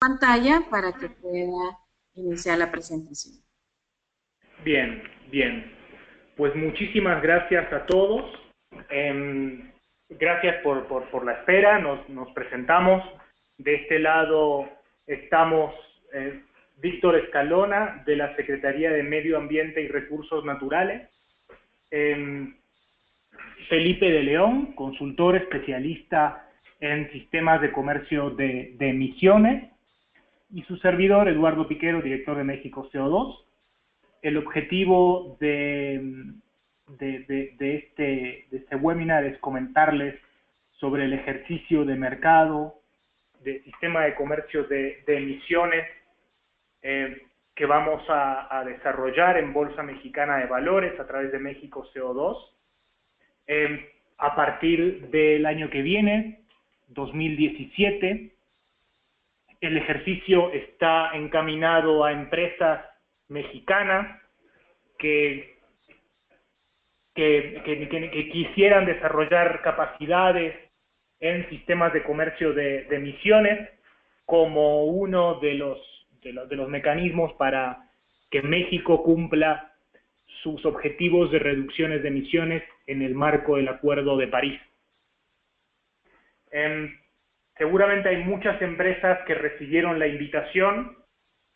pantalla para que pueda iniciar la presentación. Bien, bien. Pues muchísimas gracias a todos. Gracias por la espera. Nos presentamos. De este lado estamos Víctor Escalona, de la Secretaría de Medio Ambiente y Recursos Naturales. Felipe de León, consultor especialista en sistemas de comercio de emisiones. Y su servidor, Eduardo Piquero, director de México CO2. El objetivo de este webinar es comentarles sobre el ejercicio de mercado, de sistema de comercio de emisiones que vamos a desarrollar en Bolsa Mexicana de Valores a través de México CO2. A partir del año que viene, 2017, el ejercicio está encaminado a empresas mexicanas que quisieran desarrollar capacidades en sistemas de comercio de emisiones como uno de los mecanismos para que México cumpla sus objetivos de reducciones de emisiones en el marco del Acuerdo de París. Seguramente hay muchas empresas que recibieron la invitación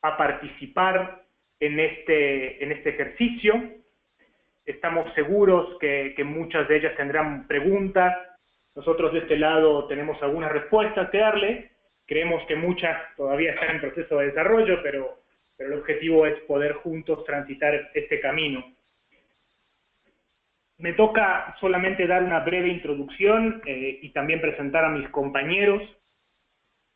a participar en este ejercicio. Estamos seguros que muchas de ellas tendrán preguntas. Nosotros de este lado tenemos algunas respuestas que darle. Creemos que muchas todavía están en proceso de desarrollo, pero el objetivo es poder juntos transitar este camino. Me toca solamente dar una breve introducción y también presentar a mis compañeros.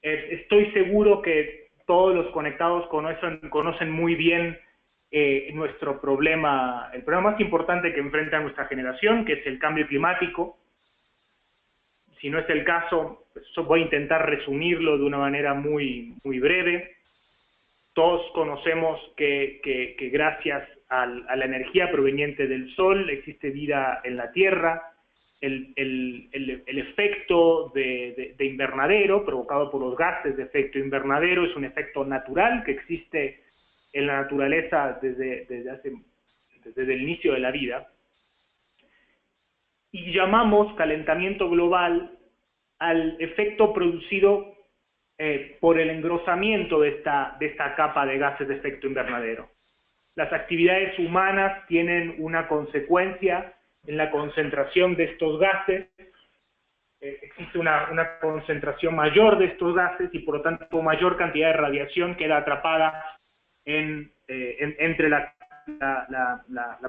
Estoy seguro que todos los conectados conocen muy bien nuestro problema, el problema más importante que enfrenta nuestra generación, que es el cambio climático. Si no es el caso, pues voy a intentar resumirlo de una manera muy breve. Todos conocemos que gracias a la energía proveniente del Sol existe vida en la Tierra. El efecto de invernadero provocado por los gases de efecto invernadero es un efecto natural que existe en la naturaleza desde el inicio de la vida. Y llamamos calentamiento global al efecto producido por el engrosamiento de esta capa de gases de efecto invernadero. Las actividades humanas tienen una consecuencia en la concentración de estos gases. Existe una concentración mayor de estos gases y por lo tanto mayor cantidad de radiación queda atrapada entre la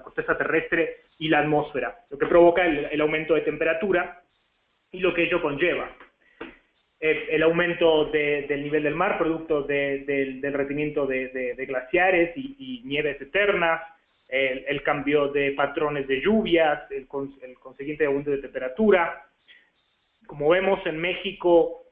corteza terrestre y la atmósfera, lo que provoca el aumento de temperatura y lo que ello conlleva. El aumento del nivel del mar, producto del derretimiento de glaciares y nieves eternas, el cambio de patrones de lluvias, el consiguiente aumento de temperatura. Como vemos en México,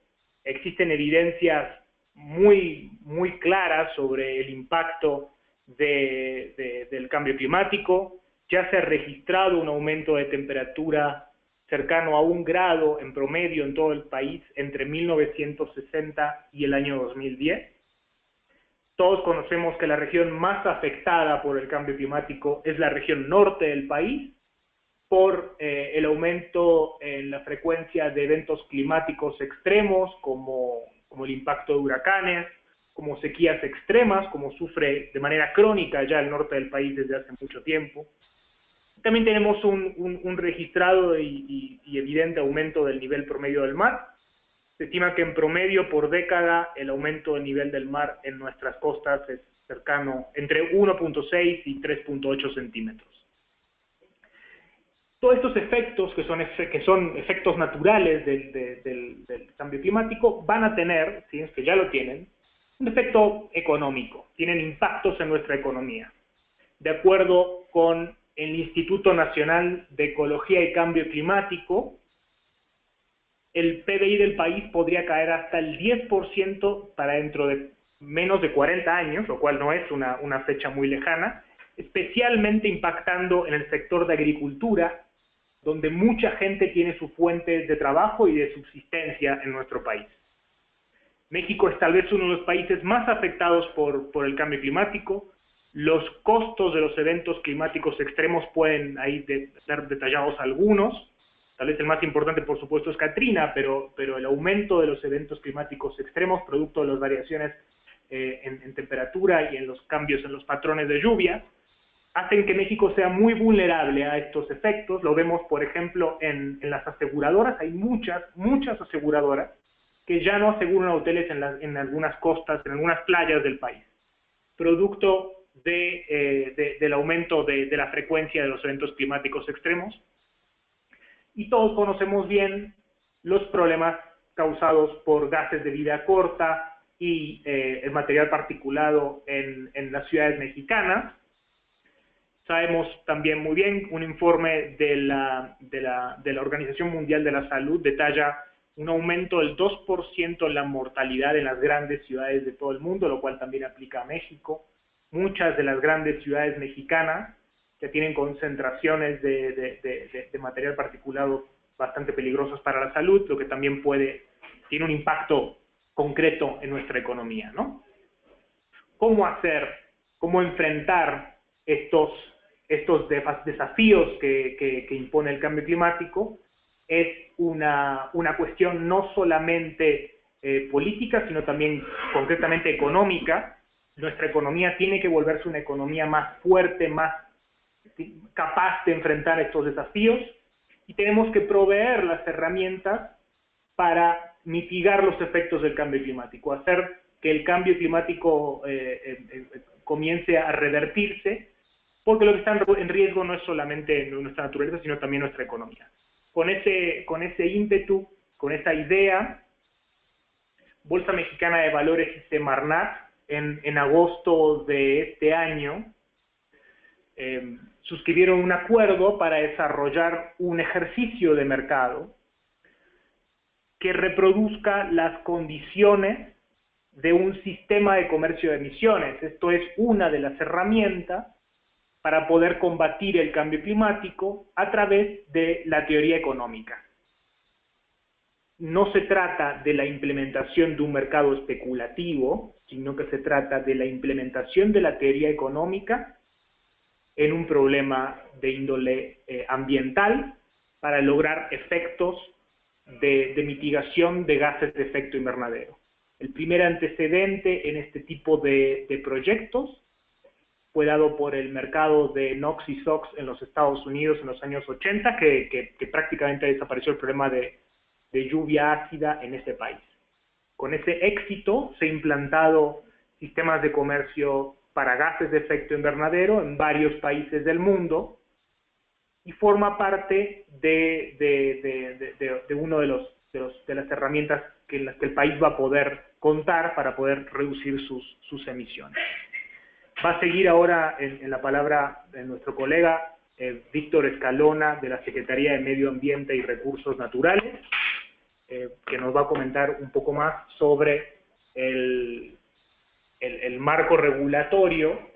existen evidencias muy claras sobre el impacto del cambio climático. Ya se ha registrado un aumento de temperatura cercano a 1 grado en promedio en todo el país entre 1960 y el año 2010. Todos conocemos que la región más afectada por el cambio climático es la región norte del país, por el aumento en la frecuencia de eventos climáticos extremos, como el impacto de huracanes, como sequías extremas, como sufre de manera crónica ya el norte del país desde hace mucho tiempo. También tenemos un registrado y evidente aumento del nivel promedio del mar. Se estima que en promedio por década el aumento del nivel del mar en nuestras costas es cercano entre 1.6 y 3.8 centímetros. Todos estos efectos, que son efectos naturales del cambio climático, van a tener, si es que ya lo tienen, un efecto económico, tienen impactos en nuestra economía. De acuerdo con el Instituto Nacional de Ecología y Cambio Climático, el PBI del país podría caer hasta el 10% para dentro de menos de 40 años, lo cual no es una fecha muy lejana, especialmente impactando en el sector de agricultura, donde mucha gente tiene su fuente de trabajo y de subsistencia en nuestro país. México es tal vez uno de los países más afectados por el cambio climático. Los costos de los eventos climáticos extremos pueden ahí ser detallados algunos. Tal vez el más importante, por supuesto, es Katrina, pero el aumento de los eventos climáticos extremos, producto de las variaciones en temperatura y en los cambios en los patrones de lluvia, hacen que México sea muy vulnerable a estos efectos. Lo vemos, por ejemplo, en las aseguradoras. Hay muchas aseguradoras que ya no aseguran hoteles en algunas costas, en algunas playas del país, producto del aumento de la frecuencia de los eventos climáticos extremos. Y todos conocemos bien los problemas causados por gases de vida corta y el material particulado en las ciudades mexicanas. Sabemos también muy bien, un informe de la Organización Mundial de la Salud detalla un aumento del 2% en la mortalidad en las grandes ciudades de todo el mundo, lo cual también aplica a México. Muchas de las grandes ciudades mexicanas que tienen concentraciones de material particulado bastante peligrosos para la salud, lo que también tiene un impacto concreto en nuestra economía, ¿no? ¿Cómo enfrentar estos desafíos que impone el cambio climático? Es una cuestión no solamente política, sino también concretamente económica. Nuestra economía tiene que volverse una economía más fuerte, más capaz de enfrentar estos desafíos, y tenemos que proveer las herramientas para mitigar los efectos del cambio climático, hacer que el cambio climático comience a revertirse, porque lo que está en riesgo no es solamente nuestra naturaleza, sino también nuestra economía. Con ese ímpetu, con esa idea, Bolsa Mexicana de Valores y Semarnat, en agosto de este año, suscribieron un acuerdo para desarrollar un ejercicio de mercado que reproduzca las condiciones de un sistema de comercio de emisiones. Esto es una de las herramientas para poder combatir el cambio climático a través de la teoría económica. No se trata de la implementación de un mercado especulativo, sino que se trata de la implementación de la teoría económica en un problema de índole ambiental para lograr efectos de mitigación de gases de efecto invernadero. El primer antecedente en este tipo de proyectos fue dado por el mercado de NOx y SOx en los Estados Unidos en los años 80, que prácticamente desapareció el problema de lluvia ácida en ese país. Con ese éxito se han implantado sistemas de comercio para gases de efecto invernadero en varios países del mundo y forma parte de uno de las herramientas en las que el país va a poder contar para poder reducir sus emisiones. Va a seguir ahora en la palabra nuestro colega Víctor Escalona, de la Secretaría de Medio Ambiente y Recursos Naturales, que nos va a comentar un poco más sobre el marco regulatorio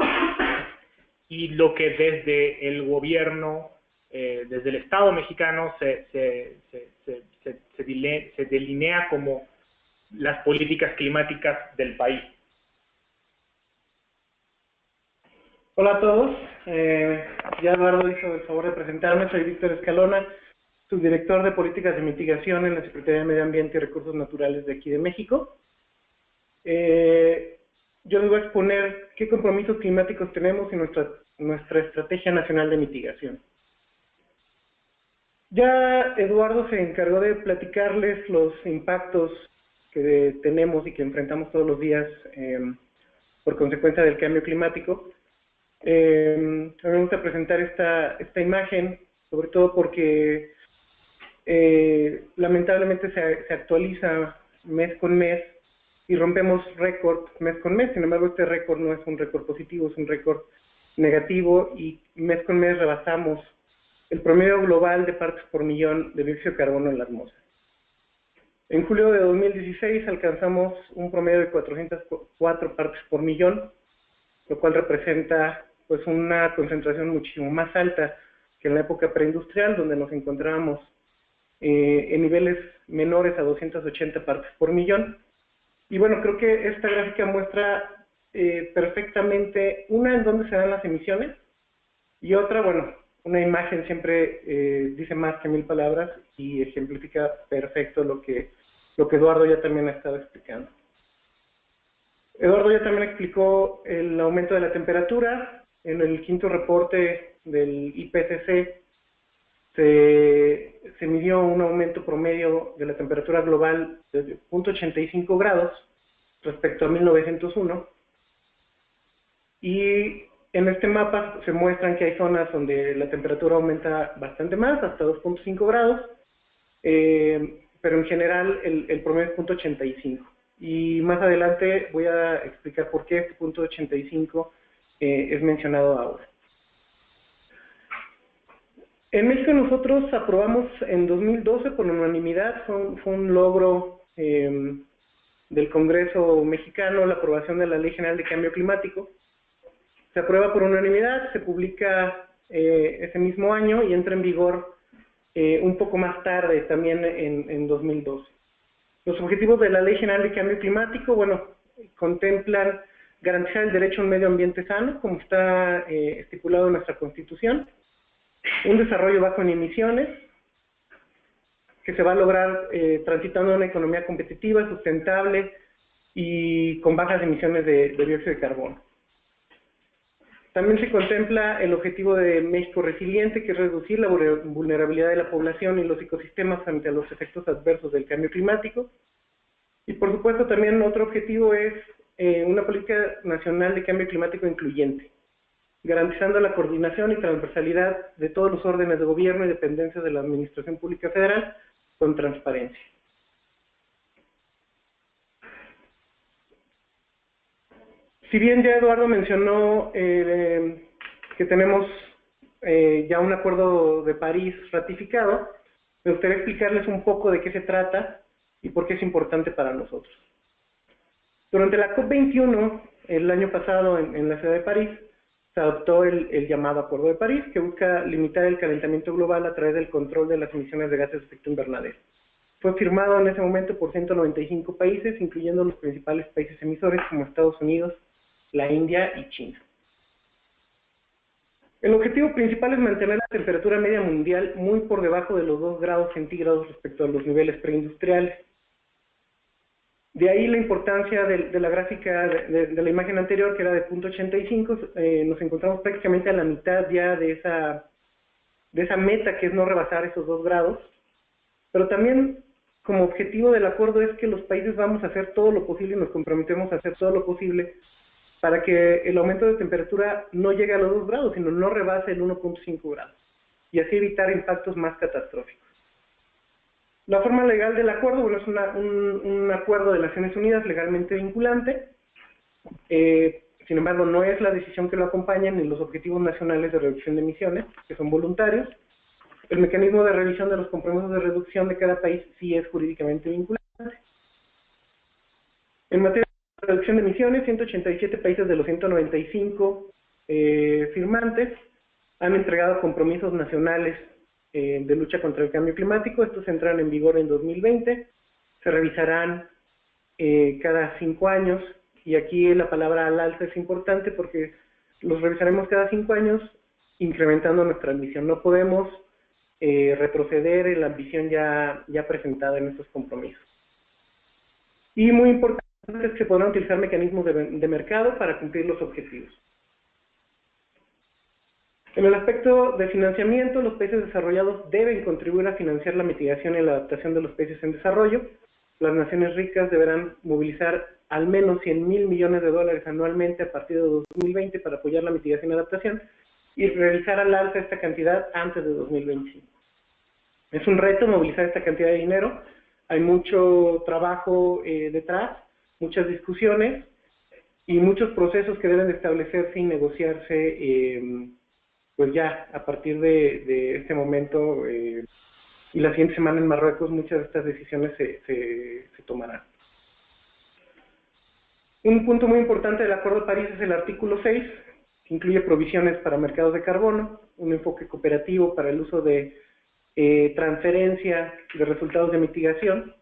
y lo que desde el gobierno, desde el Estado mexicano se delinea como las políticas climáticas del país. Hola a todos, ya Eduardo hizo el favor de presentarme, soy Víctor Escalona, subdirector de Políticas de Mitigación en la Secretaría de Medio Ambiente y Recursos Naturales de aquí de México. Yo les voy a exponer qué compromisos climáticos tenemos y nuestra Estrategia Nacional de Mitigación. Ya Eduardo se encargó de platicarles los impactos que tenemos y que enfrentamos todos los días por consecuencia del cambio climático. Me gusta presentar esta imagen, sobre todo porque lamentablemente se actualiza mes con mes y rompemos récord mes con mes. Sin embargo, este récord no es un récord positivo, es un récord negativo, y mes con mes rebasamos el promedio global de partes por millón de dióxido de carbono en la atmósfera. En julio de 2016 alcanzamos un promedio de 404 partes por millón, lo cual representa pues una concentración muchísimo más alta que en la época preindustrial, donde nos encontrábamos en niveles menores a 280 partes por millón. Y bueno, creo que esta gráfica muestra perfectamente, una, en dónde se dan las emisiones, y otra, bueno, una imagen siempre dice más que 1000 palabras y ejemplifica perfecto lo que Eduardo ya también ha estado explicando. Eduardo ya también explicó el aumento de la temperatura. En el quinto reporte del IPCC se midió un aumento promedio de la temperatura global de 0.85 grados respecto a 1901. Y en este mapa se muestran que hay zonas donde la temperatura aumenta bastante más, hasta 2.5 grados, pero en general el promedio es 0.85. Y más adelante voy a explicar por qué este 0.85 es mencionado ahora. En México nosotros aprobamos en 2012 por unanimidad, fue un logro del Congreso mexicano, la aprobación de la Ley General de Cambio Climático. Se aprueba por unanimidad, se publica ese mismo año y entra en vigor un poco más tarde, también en 2012. Los objetivos de la Ley General de Cambio Climático, bueno, contemplan garantizar el derecho a un medio ambiente sano, como está estipulado en nuestra Constitución, un desarrollo bajo en emisiones, que se va a lograr transitando una economía competitiva, sustentable y con bajas emisiones de dióxido de carbono. También se contempla el objetivo de México Resiliente, que es reducir la vulnerabilidad de la población y los ecosistemas frente a los efectos adversos del cambio climático. Y por supuesto también otro objetivo es una política nacional de cambio climático incluyente, garantizando la coordinación y transversalidad de todos los órdenes de gobierno y dependencias de la Administración Pública Federal con transparencia. Si bien ya Eduardo mencionó que tenemos ya un acuerdo de París ratificado, me gustaría explicarles un poco de qué se trata y por qué es importante para nosotros. Durante la COP21, el año pasado en la ciudad de París, se adoptó el llamado Acuerdo de París, que busca limitar el calentamiento global a través del control de las emisiones de gases de efecto invernadero. Fue firmado en ese momento por 195 países, incluyendo los principales países emisores como Estados Unidos, la India y China. El objetivo principal es mantener la temperatura media mundial muy por debajo de los 2 grados centígrados respecto a los niveles preindustriales. De ahí la importancia de la gráfica de la imagen anterior, que era de 0.85, nos encontramos prácticamente a la mitad ya de esa meta, que es no rebasar esos 2 grados, pero también como objetivo del acuerdo es que los países vamos a hacer todo lo posible y nos comprometemos a hacer todo lo posible para que el aumento de temperatura no llegue a los 2 grados, sino no rebase el 1.5 grados, y así evitar impactos más catastróficos. La forma legal del acuerdo, bueno, es un acuerdo de Naciones Unidas legalmente vinculante, sin embargo no es la decisión que lo acompaña ni los objetivos nacionales de reducción de emisiones, que son voluntarios. El mecanismo de revisión de los compromisos de reducción de cada país sí es jurídicamente vinculante. En materia de reducción de emisiones, 187 países de los 195 firmantes han entregado compromisos nacionales de lucha contra el cambio climático. Estos entrarán en vigor en 2020, se revisarán cada 5 años, y aquí la palabra al alza es importante porque los revisaremos cada 5 años incrementando nuestra ambición. No podemos retroceder en la ambición ya presentada en estos compromisos. Y muy importante es que podrán utilizar mecanismos de mercado para cumplir los objetivos. En el aspecto de financiamiento, los países desarrollados deben contribuir a financiar la mitigación y la adaptación de los países en desarrollo. Las naciones ricas deberán movilizar al menos $100,000 millones anualmente a partir de 2020 para apoyar la mitigación y adaptación, y realizar al alza esta cantidad antes de 2025. Es un reto movilizar esta cantidad de dinero, hay mucho trabajo detrás, muchas discusiones y muchos procesos que deben de establecerse y negociarse pues ya a partir de este momento y la siguiente semana en Marruecos muchas de estas decisiones se tomarán. Un punto muy importante del Acuerdo de París es el artículo 6, que incluye provisiones para mercados de carbono, un enfoque cooperativo para el uso de transferencia de resultados de mitigación,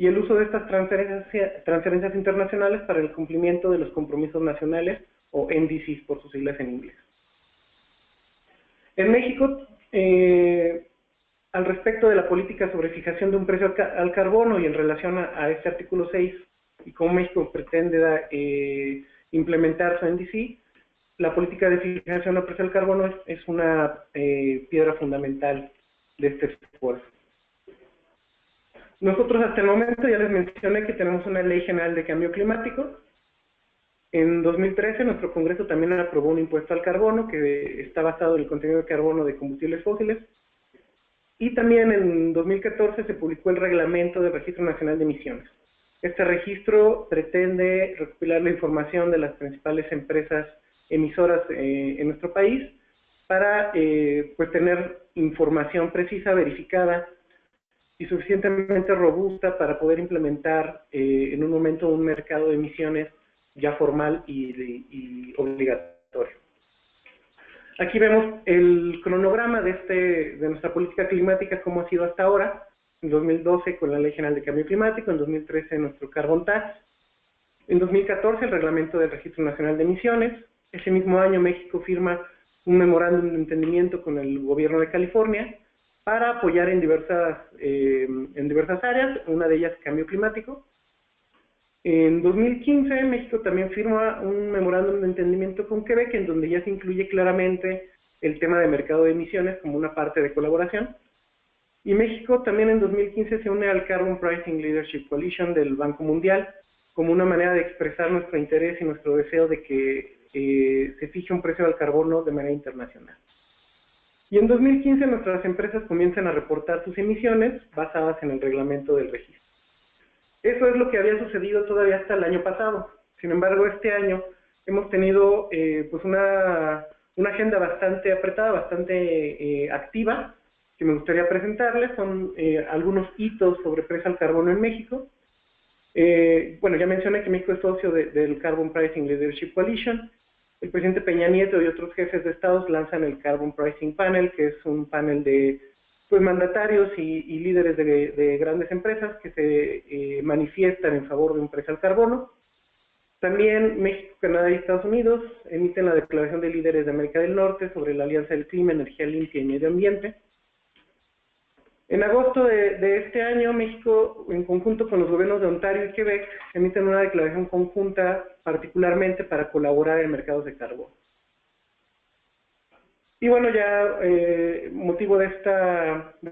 y el uso de estas transferencias internacionales para el cumplimiento de los compromisos nacionales, o NDCs por sus siglas en inglés. En México, al respecto de la política sobre fijación de un precio al carbono y en relación a este artículo 6 y cómo México pretende implementar su NDC, la política de fijación del precio al carbono es una piedra fundamental de este esfuerzo. Nosotros hasta el momento ya les mencioné que tenemos una Ley General de Cambio Climático. En 2013 nuestro Congreso también aprobó un impuesto al carbono que está basado en el contenido de carbono de combustibles fósiles. Y también en 2014 se publicó el reglamento del Registro Nacional de Emisiones. Este registro pretende recopilar la información de las principales empresas emisoras en nuestro país para pues tener información precisa, verificada y suficientemente robusta para poder implementar en un momento un mercado de emisiones ya formal y obligatorio. Aquí vemos el cronograma de nuestra política climática, cómo ha sido hasta ahora. En 2012 con la Ley General de Cambio Climático, en 2013 nuestro Carbon Tax, en 2014 el Reglamento del Registro Nacional de Emisiones. Ese mismo año México firma un memorándum de entendimiento con el gobierno de California para apoyar en diversas áreas, una de ellas cambio climático. En 2015 México también firma un memorándum de entendimiento con Quebec, en donde ya se incluye claramente el tema de mercado de emisiones como una parte de colaboración. Y México también en 2015 se une al Carbon Pricing Leadership Coalition del Banco Mundial como una manera de expresar nuestro interés y nuestro deseo de que se fije un precio al carbono de manera internacional. Y en 2015 nuestras empresas comienzan a reportar sus emisiones basadas en el reglamento del registro. Eso es lo que había sucedido todavía hasta el año pasado. Sin embargo, este año hemos tenido pues una agenda bastante apretada, bastante activa, que me gustaría presentarles. Son algunos hitos sobre precio al carbono en México. Bueno, ya mencioné que México es socio del Carbon Pricing Leadership Coalition. El presidente Peña Nieto y otros jefes de estados lanzan el Carbon Pricing Panel, que es un panel de pues, mandatarios y líderes de grandes empresas que se manifiestan en favor de un precio al carbono. También México, Canadá y Estados Unidos emiten la Declaración de Líderes de América del Norte sobre la Alianza del Clima, Energía Limpia y Medio Ambiente. En agosto de este año, México, en conjunto con los gobiernos de Ontario y Quebec, emiten una declaración conjunta particularmente para colaborar en mercados de carbono. Y bueno, ya motivo de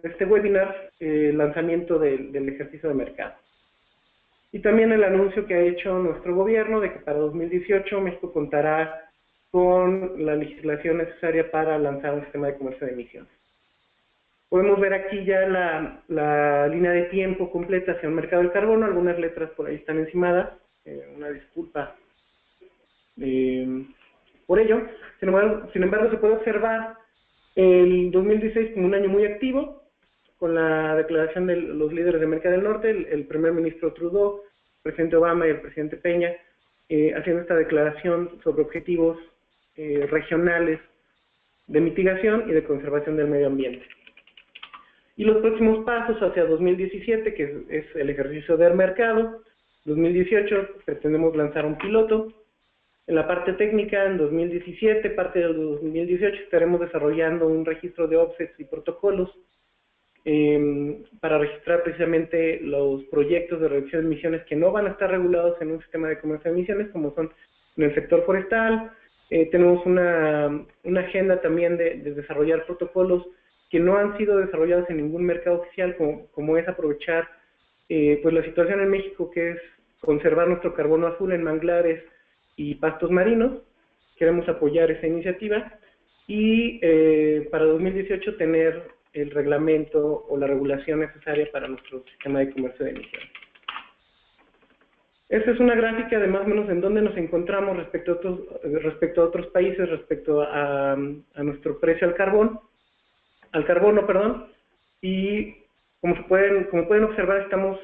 este webinar, el lanzamiento del ejercicio de mercado. Y también el anuncio que ha hecho nuestro gobierno de que para 2018 México contará con la legislación necesaria para lanzar un sistema de comercio de emisiones. Podemos ver aquí ya la línea de tiempo completa hacia el mercado del carbono. Algunas letras por ahí están encimadas. Una disculpa por ello. Sin embargo, se puede observar el 2016 como un año muy activo, con la declaración de los líderes de América del Norte, el primer ministro Trudeau, el presidente Obama y el presidente Peña, haciendo esta declaración sobre objetivos regionales de mitigación y de conservación del medio ambiente. Y los próximos pasos hacia 2017, que es el ejercicio del mercado. 2018 pretendemos lanzar un piloto. En la parte técnica, en 2017, parte del 2018, estaremos desarrollando un registro de offsets y protocolos para registrar precisamente los proyectos de reducción de emisiones que no van a estar regulados en un sistema de comercio de emisiones, como son en el sector forestal. Tenemos una agenda también de desarrollar protocolos que no han sido desarrollados en ningún mercado oficial, como es aprovechar pues la situación en México, que es conservar nuestro carbono azul en manglares y pastos marinos. Queremos apoyar esa iniciativa y para 2018 tener el reglamento o la regulación necesaria para nuestro sistema de comercio de emisiones. Esta es una gráfica de más o menos en dónde nos encontramos respecto a otros países, respecto a nuestro precio al carbono, y como pueden observar, estamos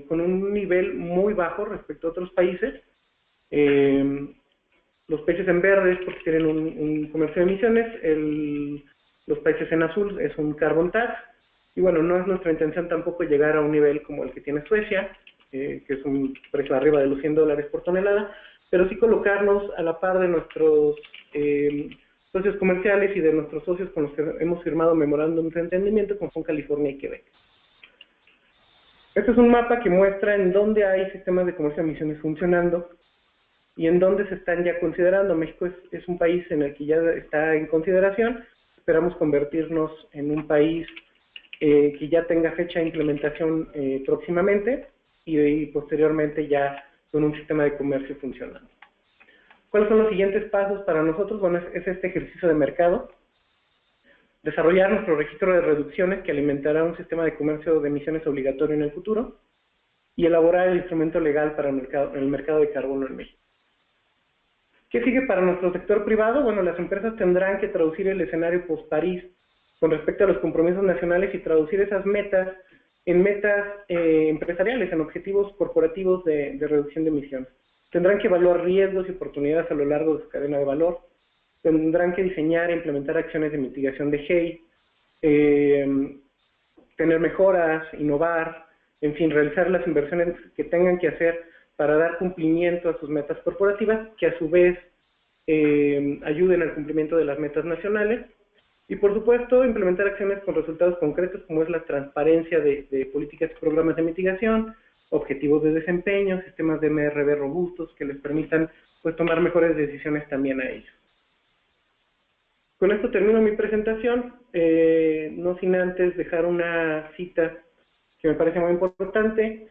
con un nivel muy bajo respecto a otros países. Los países en verde es porque tienen un comercio de emisiones, los países en azul es un carbon tax, Y bueno, no es nuestra intención tampoco llegar a un nivel como el que tiene Suecia, que es un precio arriba de los $100 por tonelada, pero sí colocarnos a la par de nuestros socios comerciales y de nuestros socios con los que hemos firmado memorándums de entendimiento, como son California y Quebec. Este es un mapa que muestra en dónde hay sistemas de comercio de emisiones funcionando y en dónde se están ya considerando. México es un país en el que ya está en consideración. Esperamos convertirnos en un país que ya tenga fecha de implementación próximamente y posteriormente ya con un sistema de comercio funcionando. ¿Cuáles son los siguientes pasos para nosotros? Bueno, es este ejercicio de mercado. Desarrollar nuestro registro de reducciones que alimentará un sistema de comercio de emisiones obligatorio en el futuro y elaborar el instrumento legal para el mercado de carbono en México. ¿Qué sigue para nuestro sector privado? Bueno, las empresas tendrán que traducir el escenario post-París con respecto a los compromisos nacionales y traducir esas metas en metas empresariales, en objetivos corporativos de reducción de emisiones. Tendrán que evaluar riesgos y oportunidades a lo largo de su cadena de valor. Tendrán que diseñar e implementar acciones de mitigación de GEI, tener mejoras, innovar, en fin, realizar las inversiones que tengan que hacer para dar cumplimiento a sus metas corporativas, que a su vez ayuden al cumplimiento de las metas nacionales. Y por supuesto, implementar acciones con resultados concretos, como es la transparencia de políticas y programas de mitigación, objetivos de desempeño, sistemas de MRV robustos que les permitan pues, tomar mejores decisiones también a ellos. Con esto termino mi presentación, no sin antes dejar una cita que me parece muy importante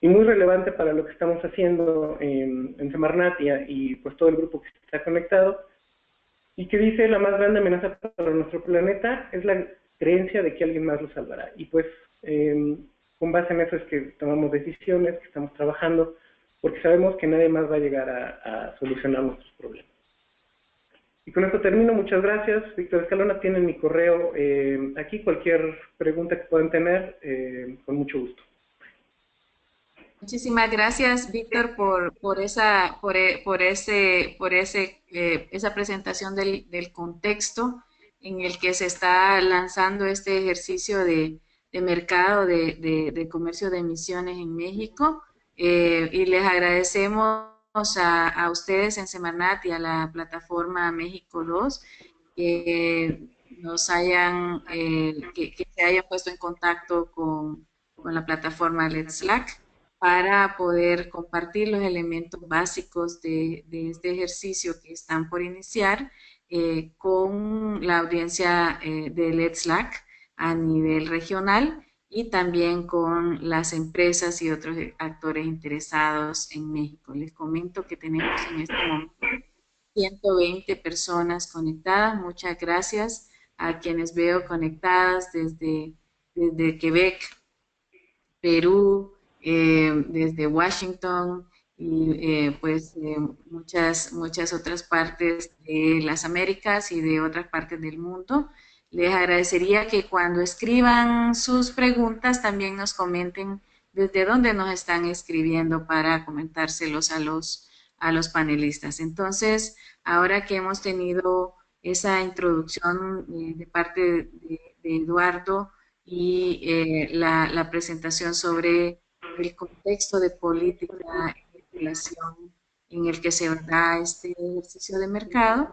y muy relevante para lo que estamos haciendo en Semarnat y pues todo el grupo que está conectado, y que dice: la más grande amenaza para nuestro planeta es la creencia de que alguien más lo salvará. Y pues con base en eso es que tomamos decisiones, que estamos trabajando, porque sabemos que nadie más va a llegar a solucionar nuestros problemas. Y con esto termino. Muchas gracias. Víctor Escalona, tienen mi correo aquí. Cualquier pregunta que puedan tener, con mucho gusto. Muchísimas gracias, Víctor, esa presentación del contexto en el que se está lanzando este ejercicio de mercado de comercio de emisiones en México. Y les agradecemos a ustedes en Semarnat y a la plataforma México 2 que que se hayan puesto en contacto con la plataforma Let's Slack para poder compartir los elementos básicos de este ejercicio que están por iniciar con la audiencia de Let's Slack a nivel regional y también con las empresas y otros actores interesados en México. Les comento que tenemos en este momento 120 personas conectadas. Muchas gracias a quienes veo conectadas desde Quebec, Perú, desde Washington y muchas otras partes de las Américas y de otras partes del mundo. Les agradecería que cuando escriban sus preguntas también nos comenten desde dónde nos están escribiendo para comentárselos a los panelistas. Entonces, ahora que hemos tenido esa introducción de parte de Eduardo y la presentación sobre el contexto de política y regulación en el que se da este ejercicio de mercado,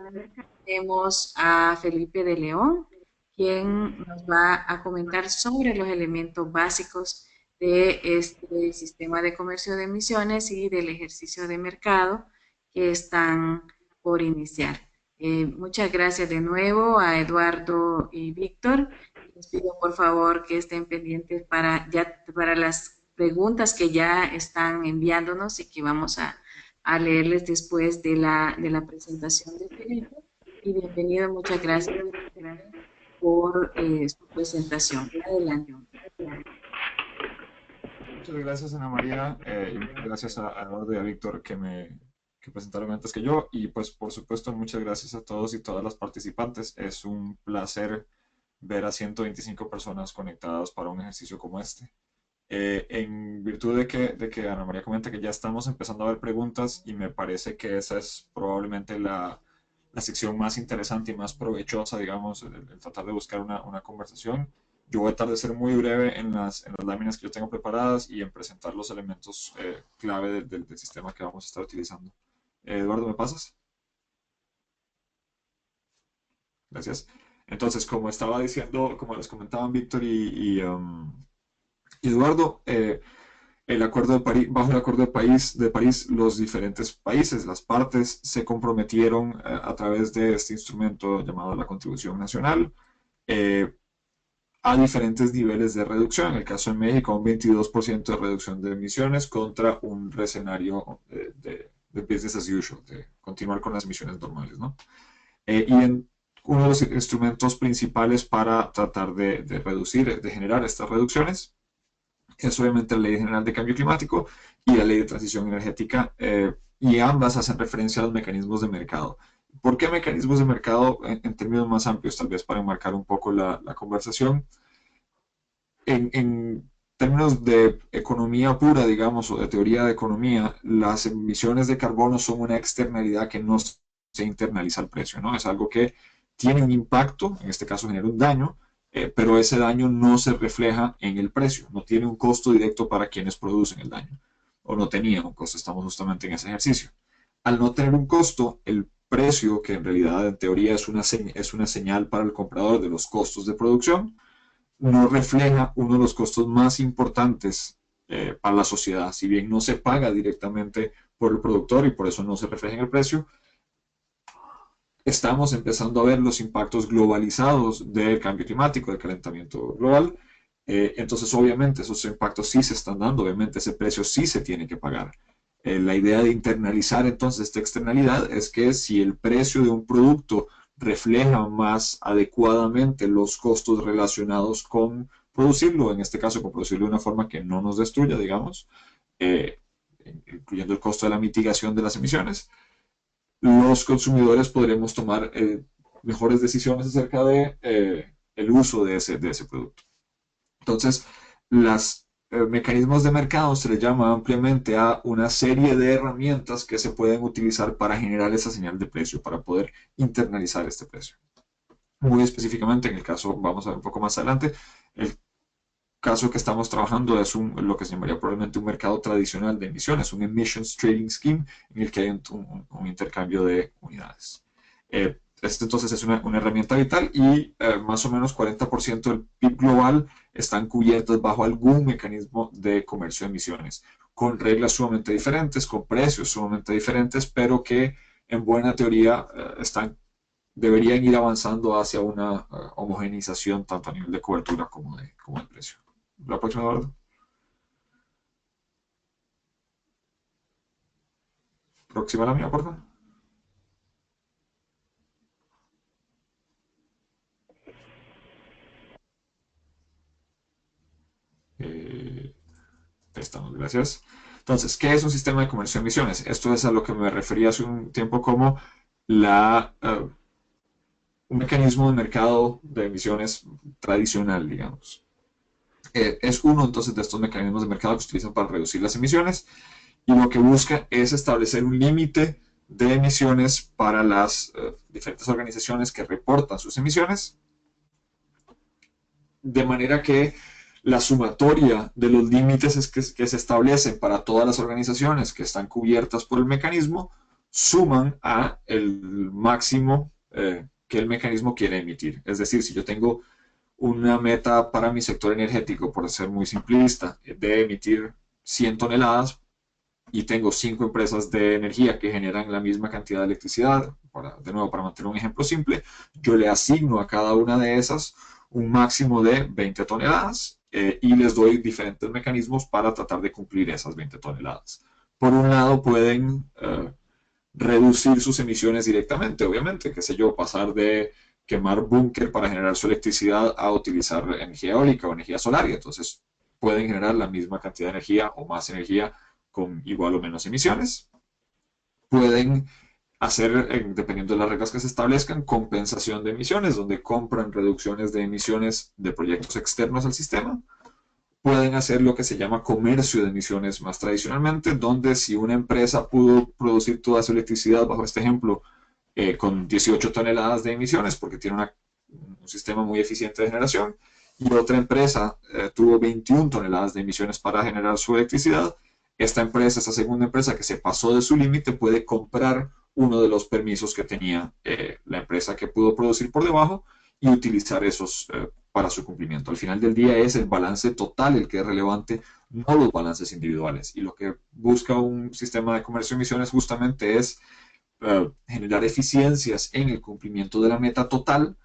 tenemos a Felipe de León, quien nos va a comentar sobre los elementos básicos de este sistema de comercio de emisiones y del ejercicio de mercado que están por iniciar. Muchas gracias de nuevo a Eduardo y Víctor. Les pido por favor que estén pendientes para las preguntas que ya están enviándonos y que vamos a leerles después de la presentación de Felipe. Y bienvenido, muchas gracias por su presentación. Adelante. Muchas gracias, Ana María, y muchas gracias a Eduardo y a Víctor que presentaron antes que yo, y pues por supuesto muchas gracias a todos y todas las participantes. Es un placer ver a 125 personas conectadas para un ejercicio como este. En virtud de que Ana María comenta que ya estamos empezando a ver preguntas, y me parece que esa es probablemente la sección más interesante y más provechosa, digamos, el tratar de buscar una conversación. Yo voy a tratar de ser muy breve en las láminas que yo tengo preparadas y en presentar los elementos clave del sistema que vamos a estar utilizando. Eduardo, ¿me pasas? Gracias. Entonces, como estaba diciendo, como les comentaban Víctor y Eduardo, el Acuerdo de París, bajo el Acuerdo de París, los diferentes países, las partes, se comprometieron a través de este instrumento llamado la Contribución Nacional eh, a diferentes niveles de reducción. En el caso de México, un 22% de reducción de emisiones contra un escenario de business as usual, de continuar con las emisiones normales, ¿no? Y en uno de los instrumentos principales para tratar de reducir, de generar estas reducciones, es obviamente la Ley General de Cambio Climático y la Ley de Transición Energética, y ambas hacen referencia a los mecanismos de mercado. ¿Por qué mecanismos de mercado en términos más amplios? Tal vez para enmarcar un poco la conversación. En términos de economía pura, digamos, o de teoría de economía, las emisiones de carbono son una externalidad que no se internaliza al precio, ¿no? Es algo que tiene un impacto, en este caso genera un daño, pero ese daño no se refleja en el precio, no tiene un costo directo para quienes producen el daño, o no tenía un costo, estamos justamente en ese ejercicio. Al no tener un costo, el precio, que en realidad en teoría es una señal para el comprador de los costos de producción, no refleja uno de los costos más importantes para la sociedad. Si bien no se paga directamente por el productor y por eso no se refleja en el precio, estamos empezando a ver los impactos globalizados del cambio climático, del calentamiento global. Entonces, obviamente, esos impactos sí se están dando, obviamente ese precio sí se tiene que pagar. La idea de internalizar entonces esta externalidad es que si el precio de un producto refleja más adecuadamente los costos relacionados con producirlo, en este caso con producirlo de una forma que no nos destruya, digamos, eh, incluyendo el costo de la mitigación de las emisiones, los consumidores podremos tomar mejores decisiones acerca de el uso de ese producto. Entonces, los mecanismos de mercado se le llama ampliamente a una serie de herramientas que se pueden utilizar para generar esa señal de precio, para poder internalizar este precio. Muy específicamente, en el caso, vamos a ver un poco más adelante, el caso que estamos trabajando es lo que se llamaría probablemente un mercado tradicional de emisiones, un Emissions Trading Scheme, en el que hay un intercambio de unidades. Este entonces es una herramienta vital y más o menos 40% del PIB global están cubiertos bajo algún mecanismo de comercio de emisiones, con reglas sumamente diferentes, con precios sumamente diferentes, pero que en buena teoría deberían ir avanzando hacia una homogeneización tanto a nivel de cobertura como de precio. La próxima, Eduardo. Próxima la mía, por favor. Estamos, gracias. Entonces, ¿qué es un sistema de comercio de emisiones? Esto es a lo que me refería hace un tiempo como un mecanismo de mercado de emisiones tradicional, digamos. Es uno entonces de estos mecanismos de mercado que se utilizan para reducir las emisiones y lo que busca es establecer un límite de emisiones para las diferentes organizaciones que reportan sus emisiones, de manera que la sumatoria de los límites que se establecen para todas las organizaciones que están cubiertas por el mecanismo suman a el máximo que el mecanismo quiere emitir. Es decir, si yo tengo una meta para mi sector energético, por ser muy simplista, de emitir 100 toneladas y tengo 5 empresas de energía que generan la misma cantidad de electricidad, de nuevo, para mantener un ejemplo simple, yo le asigno a cada una de esas un máximo de 20 toneladas y les doy diferentes mecanismos para tratar de cumplir esas 20 toneladas. Por un lado, pueden reducir sus emisiones directamente, obviamente, qué sé yo, pasar de quemar búnker para generar su electricidad a utilizar energía eólica o energía solar, y entonces pueden generar la misma cantidad de energía o más energía con igual o menos emisiones. Pueden hacer, dependiendo de las reglas que se establezcan, compensación de emisiones, donde compran reducciones de emisiones de proyectos externos al sistema. Pueden hacer lo que se llama comercio de emisiones más tradicionalmente, donde si una empresa pudo producir toda su electricidad, bajo este ejemplo, con 18 toneladas de emisiones, porque tiene un sistema muy eficiente de generación, y otra empresa tuvo 21 toneladas de emisiones para generar su electricidad, esta empresa, esta segunda empresa que se pasó de su límite, puede comprar uno de los permisos que tenía la empresa que pudo producir por debajo y utilizar esos para su cumplimiento. Al final del día es el balance total el que es relevante, no los balances individuales. Y lo que busca un sistema de comercio de emisiones justamente es generar eficiencias en el cumplimiento de la meta total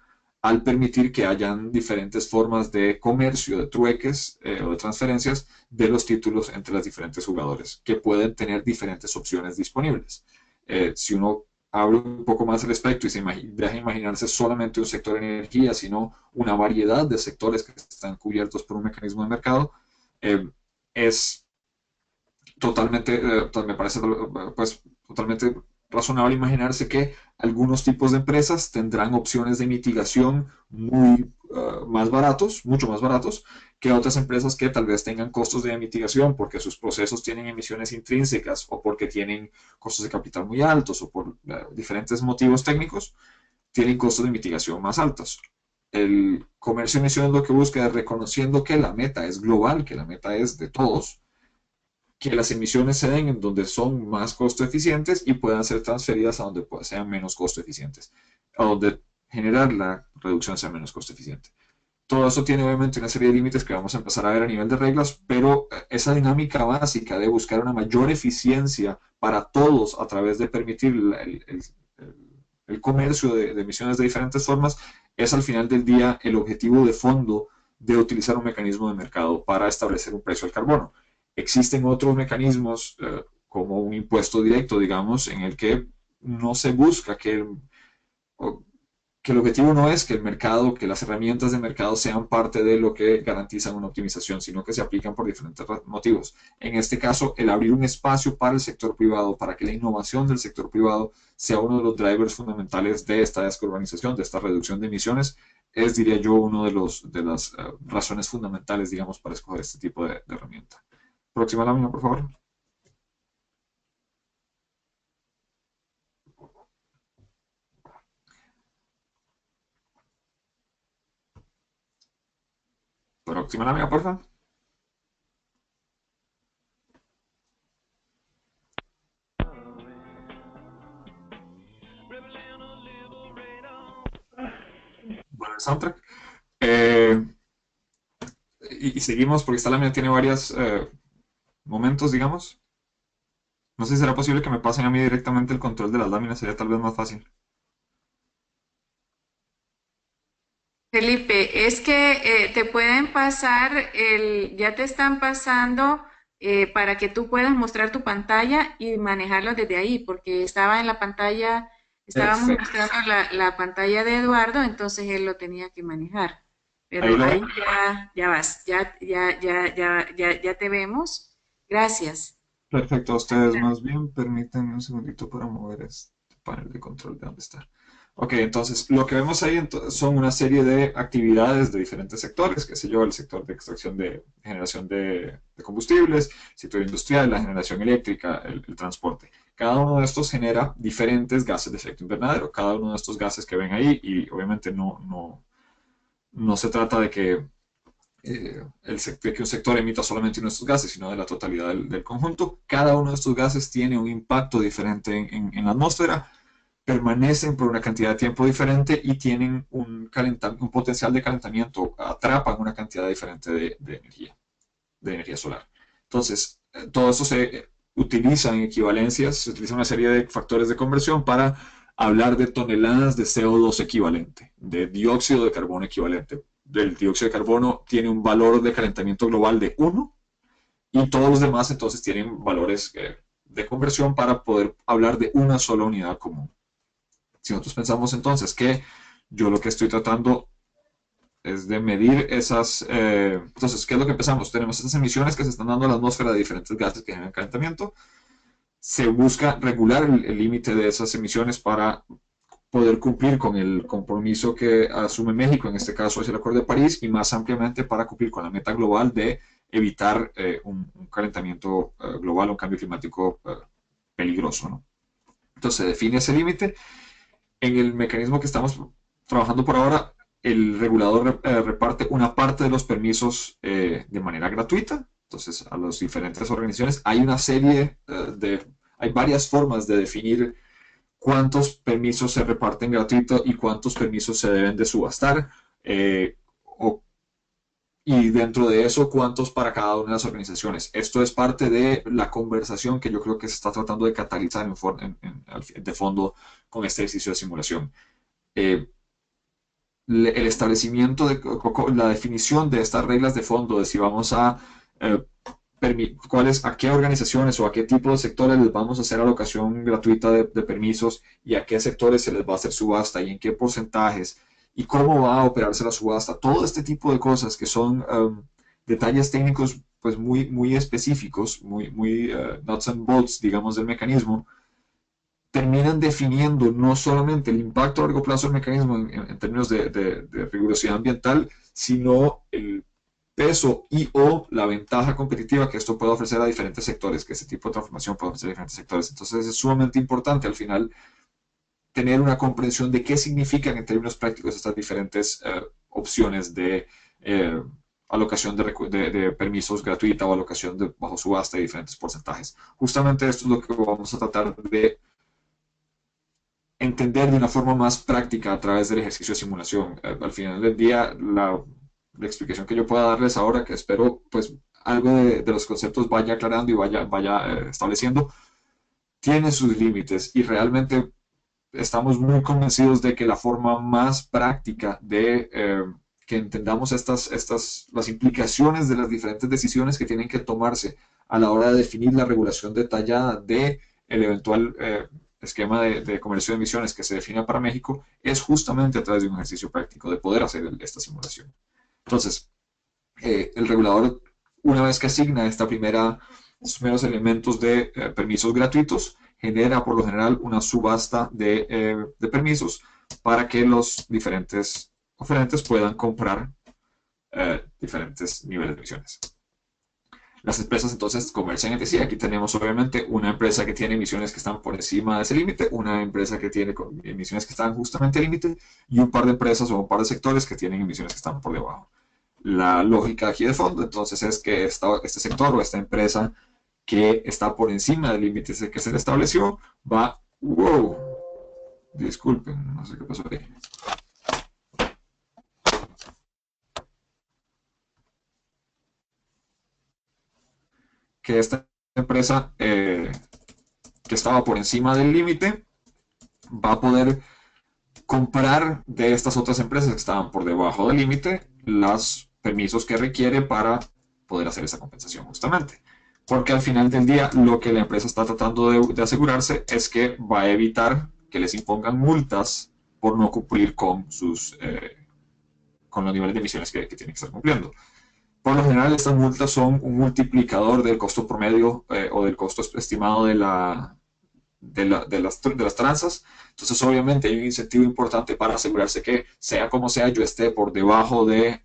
al permitir que hayan diferentes formas de comercio, de trueques o de transferencias de los títulos entre los diferentes jugadores, que pueden tener diferentes opciones disponibles. Si uno abre un poco más al respecto y se deja imaginarse solamente un sector de energía, sino una variedad de sectores que están cubiertos por un mecanismo de mercado, es totalmente, me parece pues, totalmente razonable imaginarse que algunos tipos de empresas tendrán opciones de mitigación más baratos, mucho más baratos, que otras empresas que tal vez tengan costos de mitigación porque sus procesos tienen emisiones intrínsecas o porque tienen costos de capital muy altos o por diferentes motivos técnicos, tienen costos de mitigación más altos. El comercio de emisiones lo que busca es reconociendo que la meta es global, que la meta es de todos, que las emisiones se den en donde son más costo eficientes y puedan ser transferidas a donde sean menos costo eficientes, a donde generar la reducción sea menos costo eficiente. Todo eso tiene obviamente una serie de límites que vamos a empezar a ver a nivel de reglas, pero esa dinámica básica de buscar una mayor eficiencia para todos a través de permitir el comercio de emisiones de diferentes formas es al final del día el objetivo de fondo de utilizar un mecanismo de mercado para establecer un precio al carbono. Existen otros mecanismos como un impuesto directo, digamos, en el que no se busca que el objetivo no es que el mercado, que las herramientas de mercado sean parte de lo que garantizan una optimización, sino que se aplican por diferentes motivos. En este caso, el abrir un espacio para el sector privado, para que la innovación del sector privado sea uno de los drivers fundamentales de esta descarbonización, de esta reducción de emisiones, es, diría yo, uno de las razones fundamentales, digamos, para escoger este tipo de herramienta. Próxima lámina, por favor. Próxima lámina, por favor. Bueno, el soundtrack. Y seguimos porque esta lámina tiene varios momentos, digamos. No sé si será posible que me pasen a mí directamente el control de las láminas, sería tal vez más fácil. Felipe, es que te pueden pasar ya te están pasando para que tú puedas mostrar tu pantalla y manejarlo desde ahí, porque estaba en la pantalla, estábamos Perfecto. mostrando la pantalla de Eduardo, entonces él lo tenía que manejar. Ahí Pero lo ahí ven. ya vas, ya te vemos. Gracias. Perfecto, a ustedes más bien. Permítanme un segundito para mover este panel de control de dónde está. Ok, entonces lo que vemos ahí son una serie de actividades de diferentes sectores, qué sé yo, el sector de extracción de generación de combustibles, el sector industrial, la generación eléctrica, el transporte. Cada uno de estos genera diferentes gases de efecto invernadero. Cada uno de estos gases que ven ahí, y obviamente no se trata de que de que un sector emita solamente uno de estos gases, sino de la totalidad del conjunto. Cada uno de estos gases tiene un impacto diferente en la atmósfera, permanecen por una cantidad de tiempo diferente y tienen un potencial de calentamiento, atrapan una cantidad diferente de energía solar. Entonces, todo eso se utiliza en equivalencias, se utiliza una serie de factores de conversión para hablar de toneladas de CO2 equivalente, de dióxido de carbono equivalente. El dióxido de carbono tiene un valor de calentamiento global de 1 y todos los demás entonces tienen valores de conversión para poder hablar de una sola unidad común. Si nosotros pensamos entonces que yo lo que estoy tratando es de medir esas... entonces, ¿qué es lo que empezamos? Tenemos esas emisiones que se están dando a la atmósfera de diferentes gases que generan calentamiento. Se busca regular el límite de esas emisiones para poder cumplir con el compromiso que asume México, en este caso es el Acuerdo de París, y más ampliamente para cumplir con la meta global de evitar un calentamiento global, un cambio climático peligroso, ¿no? Entonces se define ese límite. En el mecanismo que estamos trabajando por ahora, el regulador reparte una parte de los permisos de manera gratuita. Entonces, a las diferentes organizaciones hay una serie hay varias formas de definir cuántos permisos se reparten gratuito y cuántos permisos se deben de subastar. O y dentro de eso, cuántos para cada una de las organizaciones. Esto es parte de la conversación que yo creo que se está tratando de catalizar de fondo con este ejercicio de simulación. Eh, el establecimiento de la definición de estas reglas de fondo, de si vamos a eh, a qué organizaciones o a qué tipo de sectores les vamos a hacer alocación gratuita de permisos y a qué sectores se les va a hacer subasta y en qué porcentajes y cómo va a operarse la subasta. Todo este tipo de cosas que son detalles técnicos pues muy específicos, muy nuts and bolts, digamos, del mecanismo, terminan definiendo no solamente el impacto a largo plazo del mecanismo en términos de rigurosidad ambiental, sino el peso y o la ventaja competitiva que esto puede ofrecer a diferentes sectores, que este tipo de transformación puede ofrecer a diferentes sectores. Entonces es sumamente importante al final tener una comprensión de qué significan en términos prácticos estas diferentes opciones de alocación de permisos gratuita o alocación bajo subasta de diferentes porcentajes. Justamente esto es lo que vamos a tratar de entender de una forma más práctica a través del ejercicio de simulación. Al final del día, la explicación que yo pueda darles ahora, que espero pues algo de los conceptos vaya aclarando y vaya estableciendo, tiene sus límites y realmente estamos muy convencidos de que la forma más práctica de que entendamos las implicaciones de las diferentes decisiones que tienen que tomarse a la hora de definir la regulación detallada de el eventual esquema de comercio de emisiones que se defina para México es justamente a través de un ejercicio práctico de poder hacer esta simulación. Entonces, el regulador, una vez que asigna estos primeros elementos de permisos gratuitos, genera por lo general una subasta de permisos para que los diferentes oferentes puedan comprar diferentes niveles de emisiones. Las empresas entonces comercian entre sí. Aquí tenemos obviamente una empresa que tiene emisiones que están por encima de ese límite, una empresa que tiene emisiones que están justamente al límite y un par de empresas o un par de sectores que tienen emisiones que están por debajo. La lógica aquí de fondo entonces es que este sector o esta empresa que está por encima del límite que se le estableció va, wow, disculpen, no sé qué pasó ahí. Que esta empresa que estaba por encima del límite va a poder comprar de estas otras empresas que estaban por debajo del límite los permisos que requiere para poder hacer esa compensación justamente. Porque al final del día lo que la empresa está tratando de asegurarse es que va a evitar que les impongan multas por no cumplir con con los niveles de emisiones que tienen que estar cumpliendo. Por lo general, estas multas son un multiplicador del costo promedio o del costo estimado de las tranzas. Entonces, obviamente, hay un incentivo importante para asegurarse que, sea como sea, yo esté por debajo del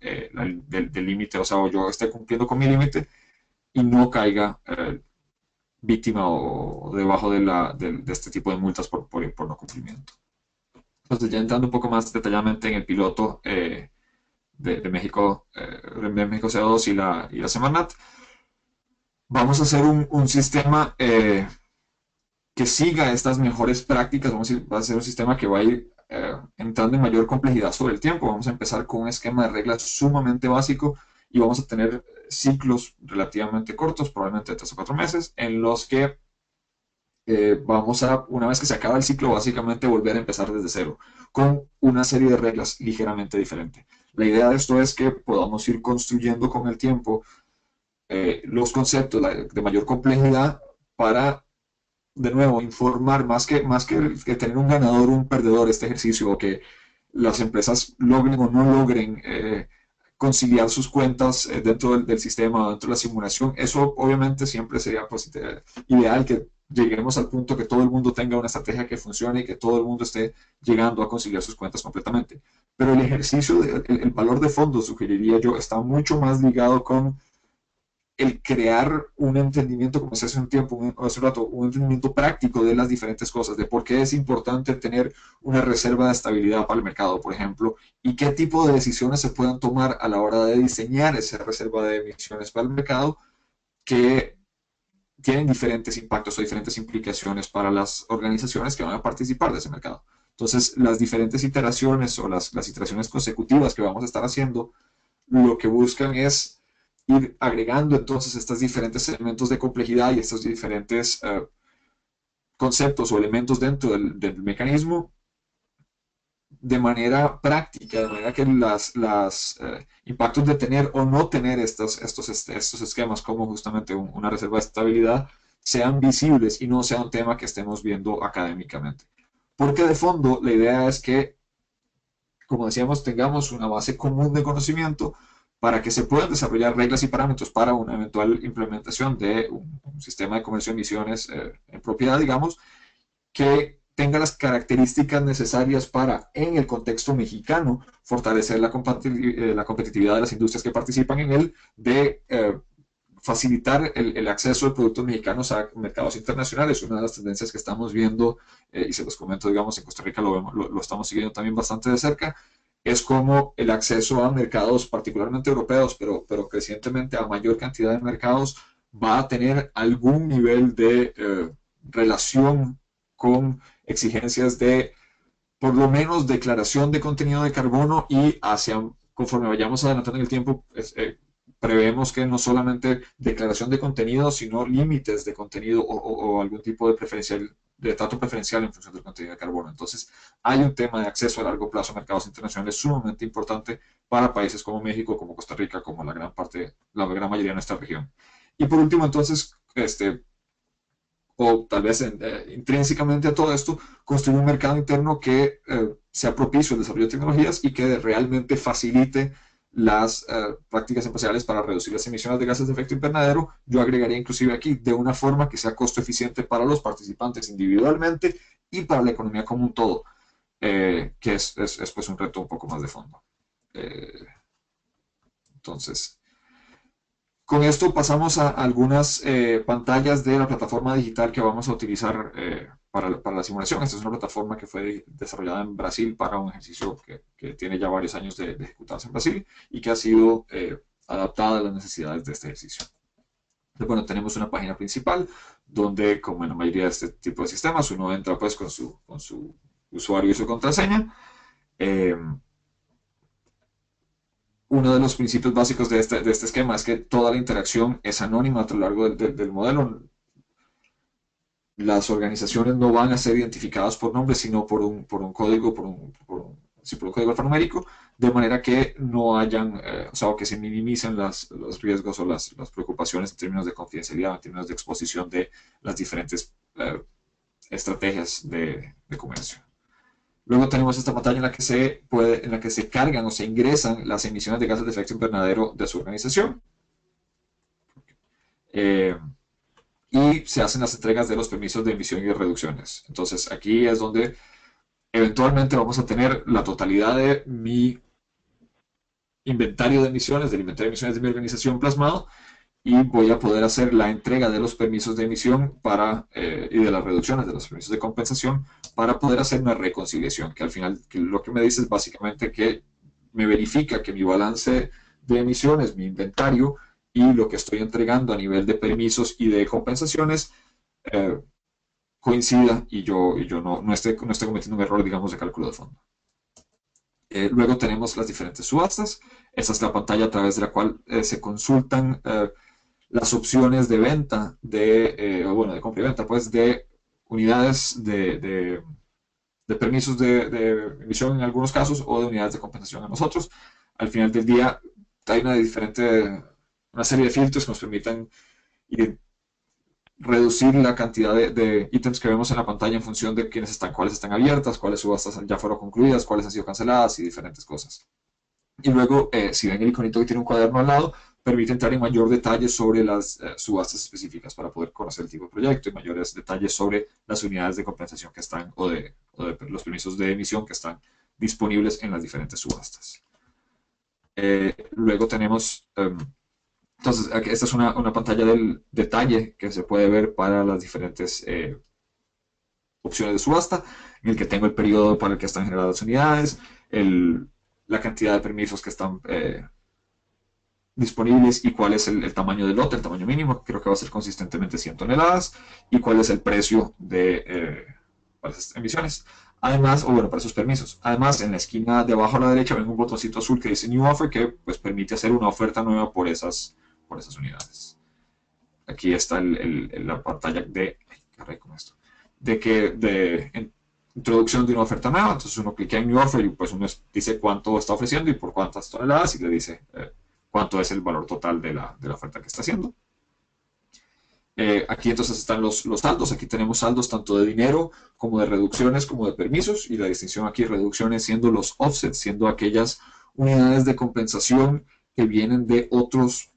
límite, o sea, o yo esté cumpliendo con mi límite y no caiga víctima o debajo de este tipo de multas por no cumplimiento. Entonces, ya entrando un poco más detalladamente en el piloto de México CO2 y la Semarnat, vamos a hacer un sistema que siga estas mejores prácticas. Va a ser un sistema que va a ir entrando en mayor complejidad sobre el tiempo. Vamos a empezar con un esquema de reglas sumamente básico y vamos a tener ciclos relativamente cortos, probablemente de 3 o 4 meses, en los que vamos a, una vez que se acaba el ciclo, básicamente volver a empezar desde cero, con una serie de reglas ligeramente diferentes. La idea de esto es que podamos ir construyendo con el tiempo los conceptos de mayor complejidad para, de nuevo, informar más que tener un ganador o un perdedor este ejercicio, o que las empresas logren o no logren conciliar sus cuentas dentro del sistema, dentro de la simulación. Eso obviamente siempre sería pues, ideal, que lleguemos al punto que todo el mundo tenga una estrategia que funcione y que todo el mundo esté llegando a conciliar sus cuentas completamente. Pero el ejercicio, el valor de fondo, sugeriría yo, está mucho más ligado con el crear un entendimiento, como se hace un tiempo, hace un rato, un entendimiento práctico de las diferentes cosas, de por qué es importante tener una reserva de estabilidad para el mercado, por ejemplo, y qué tipo de decisiones se puedan tomar a la hora de diseñar esa reserva de emisiones para el mercado, que tienen diferentes impactos o diferentes implicaciones para las organizaciones que van a participar de ese mercado. Entonces, las diferentes iteraciones o las iteraciones consecutivas que vamos a estar haciendo, lo que buscan es ir agregando entonces estos diferentes elementos de complejidad y estos diferentes conceptos o elementos dentro del mecanismo de manera práctica, de manera que los impactos de tener o no tener estos esquemas como justamente una reserva de estabilidad sean visibles y no sea un tema que estemos viendo académicamente. Porque de fondo la idea es que, como decíamos, tengamos una base común de conocimiento para que se puedan desarrollar reglas y parámetros para una eventual implementación de un sistema de comercio de emisiones en propiedad, digamos, que tenga las características necesarias para, en el contexto mexicano, fortalecer la competitividad de las industrias que participan en él, de facilitar el acceso de productos mexicanos a mercados internacionales. Una de las tendencias que estamos viendo, y se los comento, digamos, en Costa Rica lo estamos siguiendo también bastante de cerca, es como el acceso a mercados, particularmente europeos, pero crecientemente a mayor cantidad de mercados, va a tener algún nivel de relación con exigencias de, por lo menos, declaración de contenido de carbono y conforme vayamos adelantando en el tiempo, prevemos que no solamente declaración de contenido, sino límites de contenido o algún tipo de trato preferencial en función del contenido de carbono. Entonces, hay un tema de acceso a largo plazo a mercados internacionales sumamente importante para países como México, como Costa Rica, como la gran mayoría de nuestra región. Y por último, entonces, o tal vez intrínsecamente a todo esto, construir un mercado interno que sea propicio al desarrollo de tecnologías y que realmente facilite las prácticas empresariales para reducir las emisiones de gases de efecto invernadero. Yo agregaría inclusive aquí de una forma que sea costo eficiente para los participantes individualmente y para la economía como un todo, que es pues un reto un poco más de fondo. Entonces, con esto pasamos a algunas pantallas de la plataforma digital que vamos a utilizar para la simulación. Esta es una plataforma que fue desarrollada en Brasil para un ejercicio que tiene ya varios años de ejecutarse en Brasil y que ha sido adaptada a las necesidades de este ejercicio. Entonces, bueno, tenemos una página principal donde, como en la mayoría de este tipo de sistemas, uno entra pues con su usuario y su contraseña. Uno de los principios básicos de este esquema es que toda la interacción es anónima a lo largo del modelo. Las organizaciones no van a ser identificadas por nombre, sino por un código, por un código alfanumérico, de manera que no hayan, o sea, que se minimicen los riesgos o las preocupaciones en términos de confidencialidad, en términos de exposición de las diferentes estrategias de comercio. Luego tenemos esta pantalla en la que se cargan o se ingresan las emisiones de gases de efecto invernadero de su organización. Y se hacen las entregas de los permisos de emisión y de reducciones. Entonces aquí es donde eventualmente vamos a tener la totalidad de mi inventario de emisiones, del inventario de emisiones de mi organización plasmado, y voy a poder hacer la entrega de los permisos de emisión y de las reducciones de los permisos de compensación para poder hacer una reconciliación, que al final lo que me dice es básicamente que me verifica que mi balance de emisiones, mi inventario y lo que estoy entregando a nivel de permisos y de compensaciones coincida y yo no esté cometiendo un error, digamos, de cálculo de fondo. Luego tenemos las diferentes subastas. Esa es la pantalla a través de la cual se consultan las opciones de venta, de compra y venta, pues, de unidades de permisos de emisión en algunos casos o de unidades de compensación en los otros. Al final del día hay una serie de filtros que nos permitan reducir la cantidad de ítems que vemos en la pantalla en función de cuáles están abiertas, cuáles subastas ya fueron concluidas, cuáles han sido canceladas y diferentes cosas. Y luego, si ven el iconito que tiene un cuaderno al lado, permite entrar en mayor detalle sobre las subastas específicas para poder conocer el tipo de proyecto y mayores detalles sobre las unidades de compensación que están o de los permisos de emisión que están disponibles en las diferentes subastas. Luego tenemos Entonces, esta es una pantalla del detalle que se puede ver para las diferentes opciones de subasta, en el que tengo el periodo para el que están generadas las unidades, la cantidad de permisos que están disponibles y cuál es el tamaño del lote, el tamaño mínimo, creo que va a ser consistentemente 100 toneladas, y cuál es el precio para esas emisiones. Además, o bueno, para esos permisos. Además, en la esquina de abajo a la derecha ven un botoncito azul que dice New Offer, que pues permite hacer una oferta nueva por esas unidades. Aquí está la pantalla de, con esto, de introducción de una oferta nueva. Entonces uno clica en New Offer y pues uno dice cuánto está ofreciendo y por cuántas toneladas y le dice cuánto es el valor total de la oferta que está haciendo. Aquí entonces están los saldos. Aquí tenemos saldos tanto de dinero como de reducciones como de permisos, y la distinción aquí, reducciones siendo los offsets, siendo aquellas unidades de compensación que vienen de otros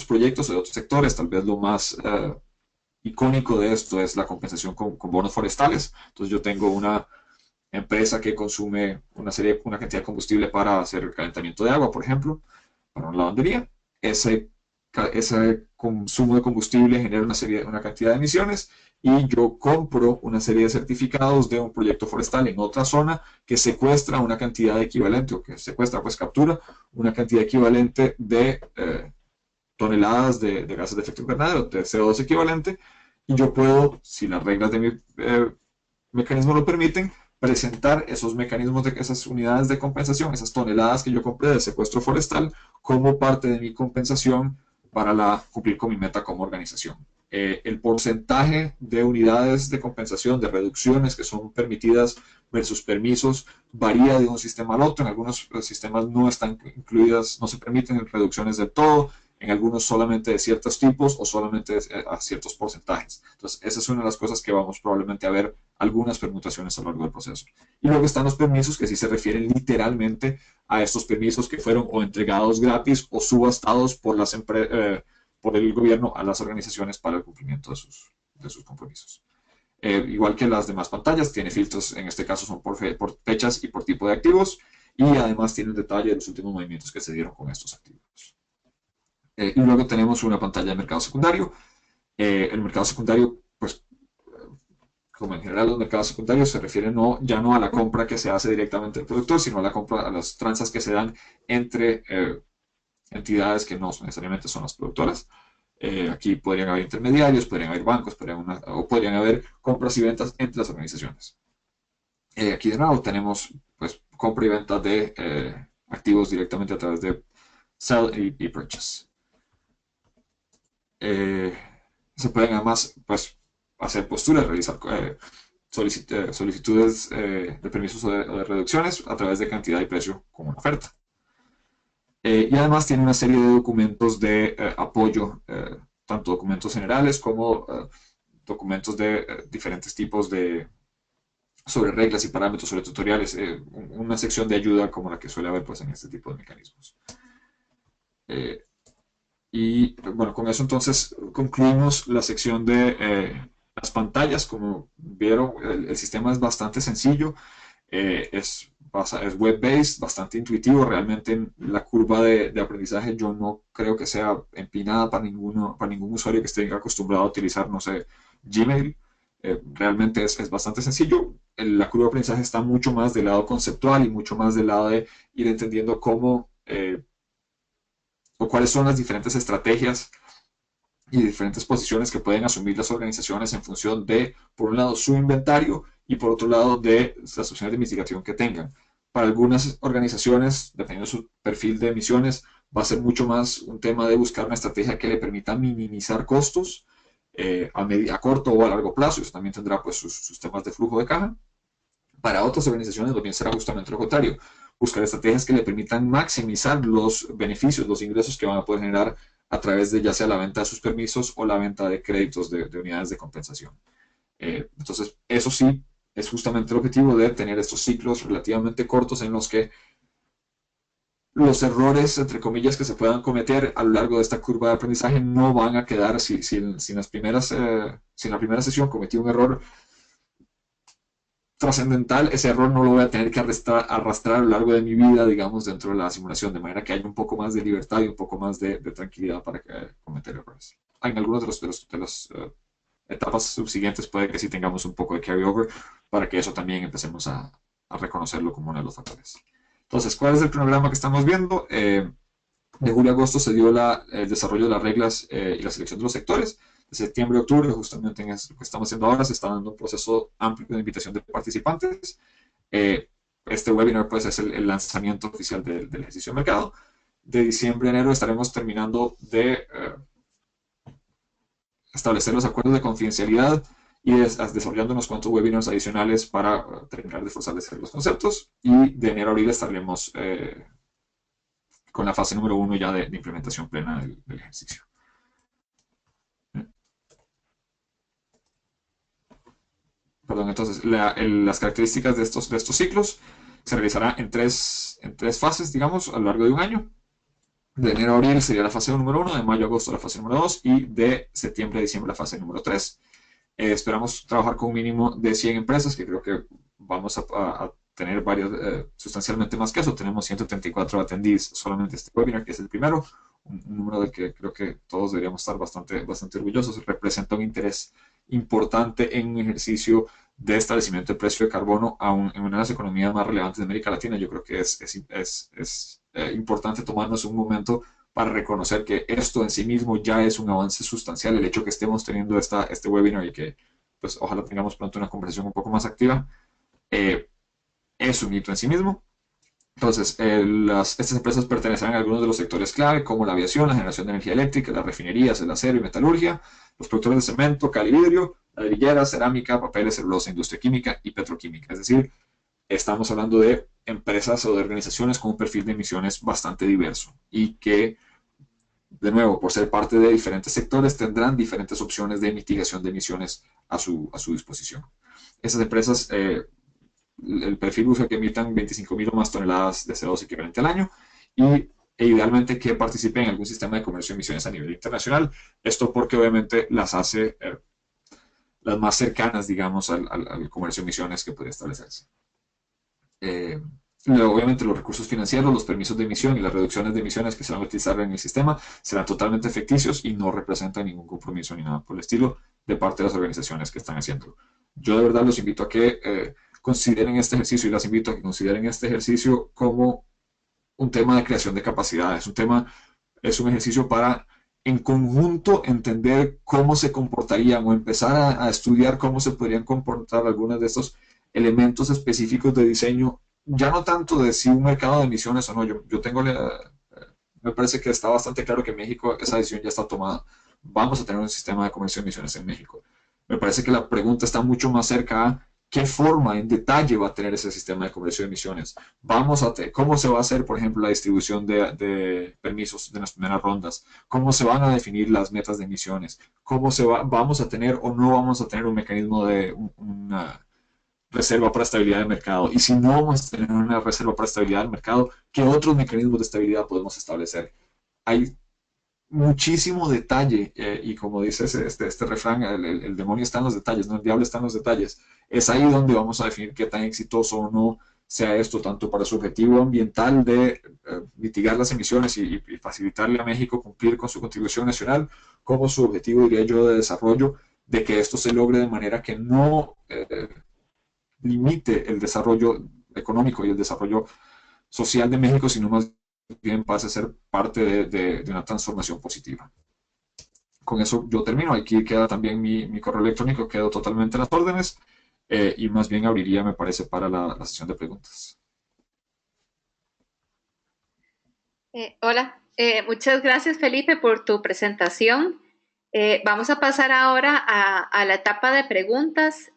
proyectos o de otros sectores. Tal vez lo más icónico de esto es la compensación con bonos forestales. Entonces yo tengo una empresa que consume una cantidad de combustible para hacer calentamiento de agua, por ejemplo, para una lavandería. Ese consumo de combustible genera una cantidad de emisiones, y yo compro una serie de certificados de un proyecto forestal en otra zona que secuestra una cantidad equivalente, o que secuestra, pues captura una cantidad equivalente de toneladas de gases de efecto invernadero, de CO2 equivalente, y yo puedo, si las reglas de mi mecanismo lo permiten, presentar esos mecanismos de esas unidades de compensación, esas toneladas que yo compré de secuestro forestal, como parte de mi compensación para cumplir con mi meta como organización. El porcentaje de unidades de compensación, de reducciones que son permitidas versus permisos, varía de un sistema al otro. En algunos sistemas no están incluidas, no se permiten reducciones del todo, en algunos solamente de ciertos tipos o solamente a ciertos porcentajes. Entonces, esa es una de las cosas que vamos probablemente a ver algunas permutaciones a lo largo del proceso. Y luego están los permisos, que sí se refieren literalmente a estos permisos que fueron o entregados gratis o subastados por el gobierno a las organizaciones para el cumplimiento de sus compromisos. Igual que las demás pantallas, tiene filtros, en este caso son por fechas y por tipo de activos, y además tiene un detalle de los últimos movimientos que se dieron con estos activos. Y luego tenemos una pantalla de mercado secundario. El mercado secundario, pues, como en general los mercados secundarios, se refieren ya no a la compra que se hace directamente del productor, sino a la compra, a las tranzas que se dan entre entidades que no necesariamente son las productoras. Aquí podrían haber intermediarios, podrían haber bancos, podrían haber compras y ventas entre las organizaciones. Aquí de nuevo tenemos pues, compra y venta de activos directamente a través de sell y purchase. Se pueden además pues, hacer posturas, realizar solicitudes de permisos o de reducciones a través de cantidad y precio como una oferta. Y además tiene una serie de documentos de apoyo, tanto documentos generales como documentos de diferentes tipos sobre reglas y parámetros, sobre tutoriales, una sección de ayuda como la que suele haber pues, en este tipo de mecanismos. Y bueno, con eso entonces concluimos la sección de las pantallas. Como vieron, el sistema es bastante sencillo, es web-based, bastante intuitivo. Realmente la curva de aprendizaje yo no creo que sea empinada para ningún usuario que esté acostumbrado a utilizar, no sé, Gmail. Realmente es bastante sencillo. La curva de aprendizaje está mucho más del lado conceptual y mucho más del lado de ir entendiendo cómo o cuáles son las diferentes estrategias y diferentes posiciones que pueden asumir las organizaciones en función de, por un lado, su inventario y por otro lado, de las opciones de mitigación que tengan. Para algunas organizaciones, dependiendo de su perfil de emisiones, va a ser mucho más un tema de buscar una estrategia que le permita minimizar costos a corto o a largo plazo. Eso también tendrá pues, sus temas de flujo de caja. Para otras organizaciones, lo bien será justamente lo contrario, buscar estrategias que le permitan maximizar los beneficios, los ingresos que van a poder generar a través de ya sea la venta de sus permisos o la venta de créditos de unidades de compensación. Entonces, eso sí es justamente el objetivo de tener estos ciclos relativamente cortos en los que los errores, entre comillas, que se puedan cometer a lo largo de esta curva de aprendizaje no van a quedar si en la primera sesión cometí un error. trascendental, ese error no lo voy a tener que arrastrar a lo largo de mi vida, digamos, dentro de la simulación, de manera que haya un poco más de libertad y un poco más de tranquilidad para cometer errores. En algunos de los etapas subsiguientes puede que sí tengamos un poco de carryover para que eso también empecemos a reconocerlo como uno de los factores. Entonces, ¿cuál es el problema que estamos viendo? De julio a agosto se dio el desarrollo de las reglas y la selección de los sectores. De septiembre a octubre, justamente en lo que estamos haciendo ahora, se está dando un proceso amplio de invitación de participantes. Este webinar pues es el lanzamiento oficial del ejercicio de mercado. De diciembre a enero estaremos terminando de establecer los acuerdos de confidencialidad y desarrollando unos cuantos webinars adicionales para terminar de fortalecer los conceptos. Y de enero a abril estaremos con la fase número 1 ya de implementación plena del ejercicio. Perdón, entonces, las características de estos ciclos se realizará en tres fases, digamos, a lo largo de un año. De enero a abril sería la fase número 1, de mayo a agosto la fase número 2 y de septiembre a diciembre la fase número 3. Esperamos trabajar con un mínimo de 100 empresas, que creo que vamos a tener varios, sustancialmente más que eso. Tenemos 134 attendees solamente este webinar, que es el primero, un número del que creo que todos deberíamos estar bastante orgullosos. Representa un interés importante en un ejercicio de establecimiento de precio de carbono en una de las economías más relevantes de América Latina. Yo creo que es importante tomarnos un momento para reconocer que esto en sí mismo ya es un avance sustancial. El hecho que estemos teniendo este webinar y que pues ojalá tengamos pronto una conversación un poco más activa, es un hito en sí mismo. Entonces, estas empresas pertenecerán a algunos de los sectores clave, como la aviación, la generación de energía eléctrica, las refinerías, el acero y metalurgia, los productores de cemento, cal y vidrio, ladrilleras, cerámica, papeles, celulosa, industria química y petroquímica. Es decir, estamos hablando de empresas o de organizaciones con un perfil de emisiones bastante diverso y que, de nuevo, por ser parte de diferentes sectores, tendrán diferentes opciones de mitigación de emisiones a su disposición. Esas empresas, el perfil busca que emitan 25.000 o más toneladas de CO2 equivalente al año e idealmente que participen en algún sistema de comercio de emisiones a nivel internacional. Esto porque obviamente las hace las más cercanas, digamos, al comercio de emisiones que puede establecerse. Obviamente los recursos financieros, los permisos de emisión y las reducciones de emisiones que se van a utilizar en el sistema serán totalmente ficticios y no representan ningún compromiso ni nada por el estilo de parte de las organizaciones que están haciendo. Yo de verdad los invito a que consideren este ejercicio y las invito a que consideren este ejercicio como un tema de creación de capacidades, es un ejercicio para en conjunto entender cómo se comportarían o empezar a estudiar cómo se podrían comportar algunos de estos elementos específicos de diseño, ya no tanto de si un mercado de emisiones o no. Yo tengo, me parece que está bastante claro que en México esa decisión ya está tomada. Vamos a tener un sistema de comercio de emisiones en México. Me parece que la pregunta está mucho más cerca a qué forma en detalle va a tener ese sistema de comercio de emisiones. ¿Cómo se va a hacer, por ejemplo, la distribución de permisos de las primeras rondas? ¿Cómo se van a definir las metas de emisiones? ¿Vamos a tener o no vamos a tener un mecanismo de una reserva para estabilidad del mercado? Y si no vamos a tener una reserva para estabilidad del mercado, ¿qué otros mecanismos de estabilidad podemos establecer? Hay muchísimo detalle y como dice este refrán, el demonio está en los detalles, no el diablo está en los detalles. Es ahí donde vamos a definir qué tan exitoso o no sea esto, tanto para su objetivo ambiental de mitigar las emisiones y facilitarle a México cumplir con su contribución nacional, como su objetivo, diría yo, de desarrollo, de que esto se logre de manera que no limite el desarrollo económico y el desarrollo social de México, sino más bien pase a ser parte de una transformación positiva. Con eso yo termino. Aquí queda también mi correo electrónico, quedo totalmente a las órdenes y más bien abriría, me parece, para la sesión de preguntas. Hola, muchas gracias Felipe por tu presentación. Vamos a pasar ahora a la etapa de preguntas.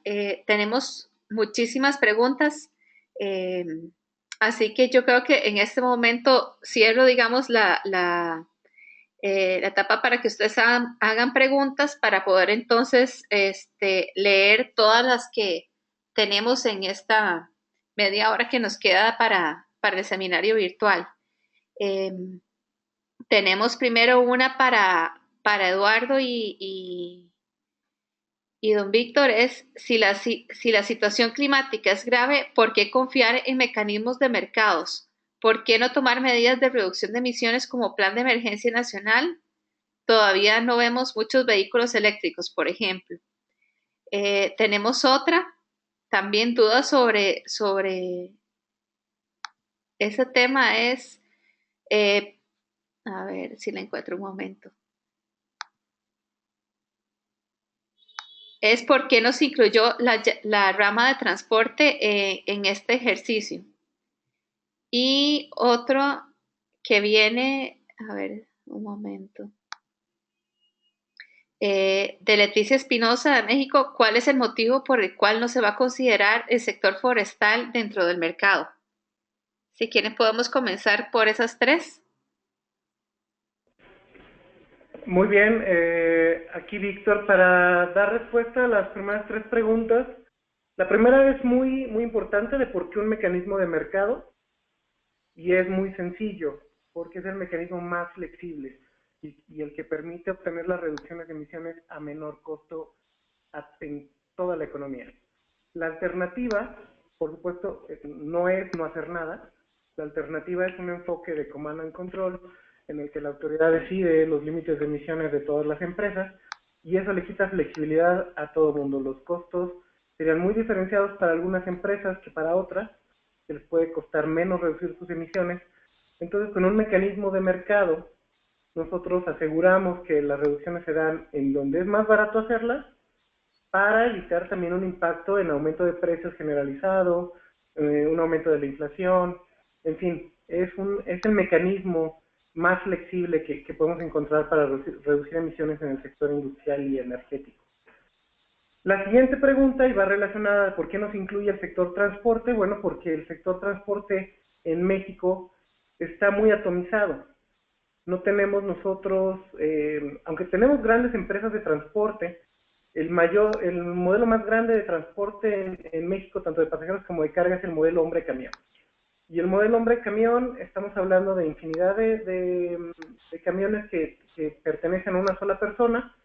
Tenemos muchísimas preguntas, así que yo creo que en este momento cierro, digamos, la etapa para que ustedes hagan preguntas para poder entonces leer todas las que tenemos en esta media hora que nos queda para el seminario virtual. Tenemos primero una para Eduardo y Y don Víctor es, si la situación climática es grave, ¿por qué confiar en mecanismos de mercados? ¿Por qué no tomar medidas de reducción de emisiones como plan de emergencia nacional? Todavía no vemos muchos vehículos eléctricos, por ejemplo. Tenemos otra, también dudas sobre ese tema es, eh, a ver si la encuentro un momento. Es por qué nos incluyó la rama de transporte en este ejercicio. Y otro que viene, a ver, un momento. De Leticia Espinosa de México, ¿cuál es el motivo por el cual no se va a considerar el sector forestal dentro del mercado? Si quieren, podemos comenzar por esas tres. Muy bien, aquí Víctor, para dar respuesta a las primeras tres preguntas. La primera es muy importante de por qué un mecanismo de mercado, y es muy sencillo, porque es el mecanismo más flexible y el que permite obtener las reducciones de emisiones a menor costo en toda la economía. La alternativa, por supuesto, no es no hacer nada. La alternativa es un enfoque de command and control en el que la autoridad decide los límites de emisiones de todas las empresas y eso le quita flexibilidad a todo el mundo. Los costos serían muy diferenciados para algunas empresas que para otras, que les puede costar menos reducir sus emisiones. Entonces, con un mecanismo de mercado, nosotros aseguramos que las reducciones se dan en donde es más barato hacerlas, para evitar también un impacto en aumento de precios generalizado, un aumento de la inflación, en fin, es el mecanismo más flexible que podemos encontrar para reducir emisiones en el sector industrial y energético. La siguiente pregunta, y va relacionada a por qué no se incluye el sector transporte. Bueno, porque el sector transporte en México está muy atomizado. No tenemos nosotros, aunque tenemos grandes empresas de transporte, el modelo más grande de transporte en México, tanto de pasajeros como de carga, es el modelo hombre-camión. Y el modelo hombre-camión, estamos hablando de infinidad de camiones que pertenecen a una sola persona.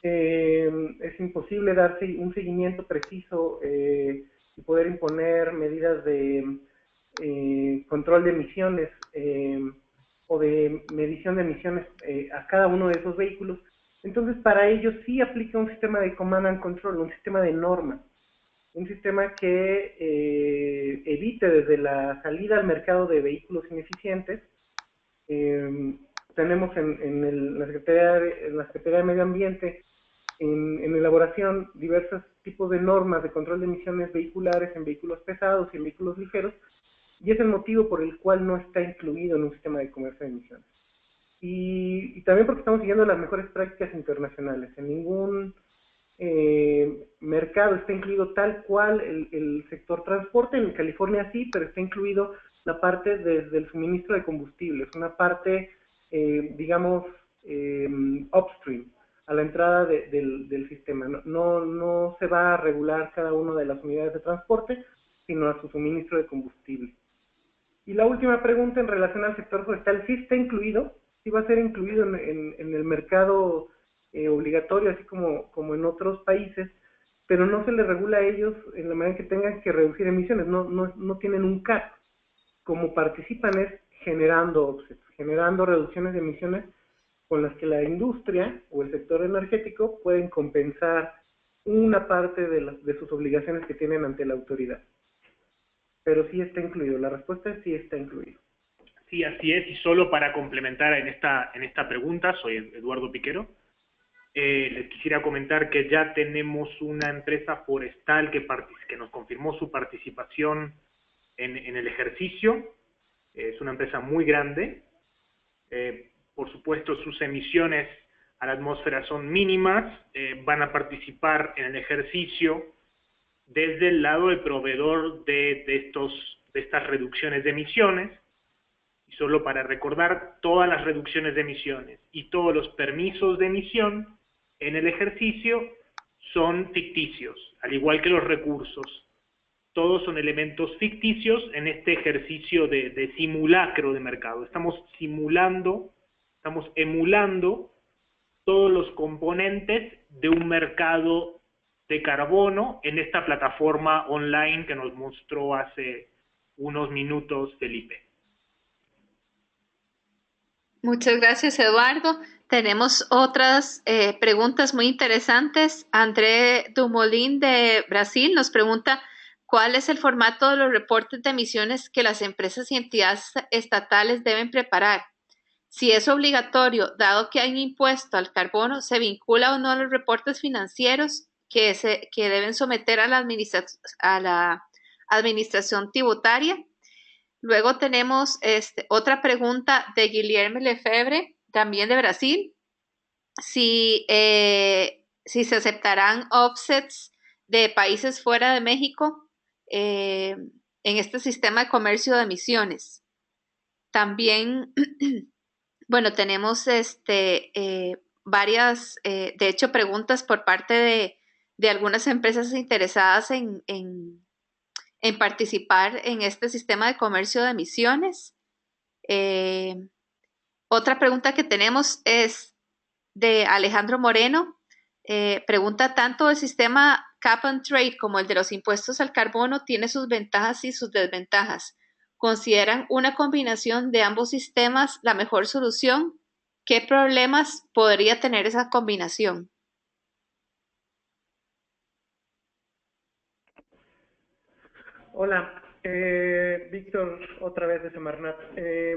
Es imposible darse un seguimiento preciso y poder imponer medidas de control de emisiones o de medición de emisiones a cada uno de esos vehículos. Entonces, para ellos sí aplica un sistema de command and control, un sistema de normas, un sistema que evite desde la salida al mercado de vehículos ineficientes. Tenemos en la Secretaría de Medio Ambiente en elaboración diversos tipos de normas de control de emisiones vehiculares en vehículos pesados y en vehículos ligeros, y es el motivo por el cual no está incluido en un sistema de comercio de emisiones. Y también porque estamos siguiendo las mejores prácticas internacionales. En ningún mercado está incluido tal cual el sector transporte. En California sí, pero está incluido la parte desde el suministro de combustibles, una parte, digamos, upstream, a la entrada del sistema. No se va a regular cada una de las unidades de transporte, sino a su suministro de combustible. Y la última pregunta en relación al sector forestal, sí está incluido, sí va a ser incluido en el mercado obligatorio, así como en otros países, pero no se les regula a ellos en la manera que tengan que reducir emisiones, no tienen un cap. Como participan es generando offsets, generando reducciones de emisiones con las que la industria o el sector energético pueden compensar una parte de sus obligaciones que tienen ante la autoridad. Pero sí está incluido, la respuesta es sí está incluido. Sí, así es, y solo para complementar en esta pregunta, soy Eduardo Piquero, les quisiera comentar que ya tenemos una empresa forestal que nos confirmó su participación en el ejercicio. Es una empresa muy grande. Por supuesto, sus emisiones a la atmósfera son mínimas. Van a participar en el ejercicio desde el lado del proveedor de estas reducciones de emisiones. Y solo para recordar, todas las reducciones de emisiones y todos los permisos de emisión en el ejercicio son ficticios, al igual que los recursos. Todos son elementos ficticios en este ejercicio de simulacro de mercado. Estamos emulando todos los componentes de un mercado de carbono en esta plataforma online que nos mostró hace unos minutos Felipe. Muchas gracias, Eduardo. Tenemos otras preguntas muy interesantes. André Dumolin de Brasil nos pregunta, ¿cuál es el formato de los reportes de emisiones que las empresas y entidades estatales deben preparar? Si es obligatorio, dado que hay un impuesto al carbono, ¿se vincula o no a los reportes financieros que deben someter a la administración tributaria? Luego tenemos otra pregunta de Guillermo Lefebvre, también de Brasil. Si se aceptarán offsets de países fuera de México en este sistema de comercio de emisiones. También, bueno, tenemos varias, de hecho, preguntas por parte de algunas empresas interesadas en participar en este sistema de comercio de emisiones. Otra pregunta que tenemos es de Alejandro Moreno. Pregunta, tanto el sistema Cap and Trade como el de los impuestos al carbono tiene sus ventajas y sus desventajas. ¿Consideran una combinación de ambos sistemas la mejor solución? ¿Qué problemas podría tener esa combinación? Hola, Víctor, otra vez de Semarnat.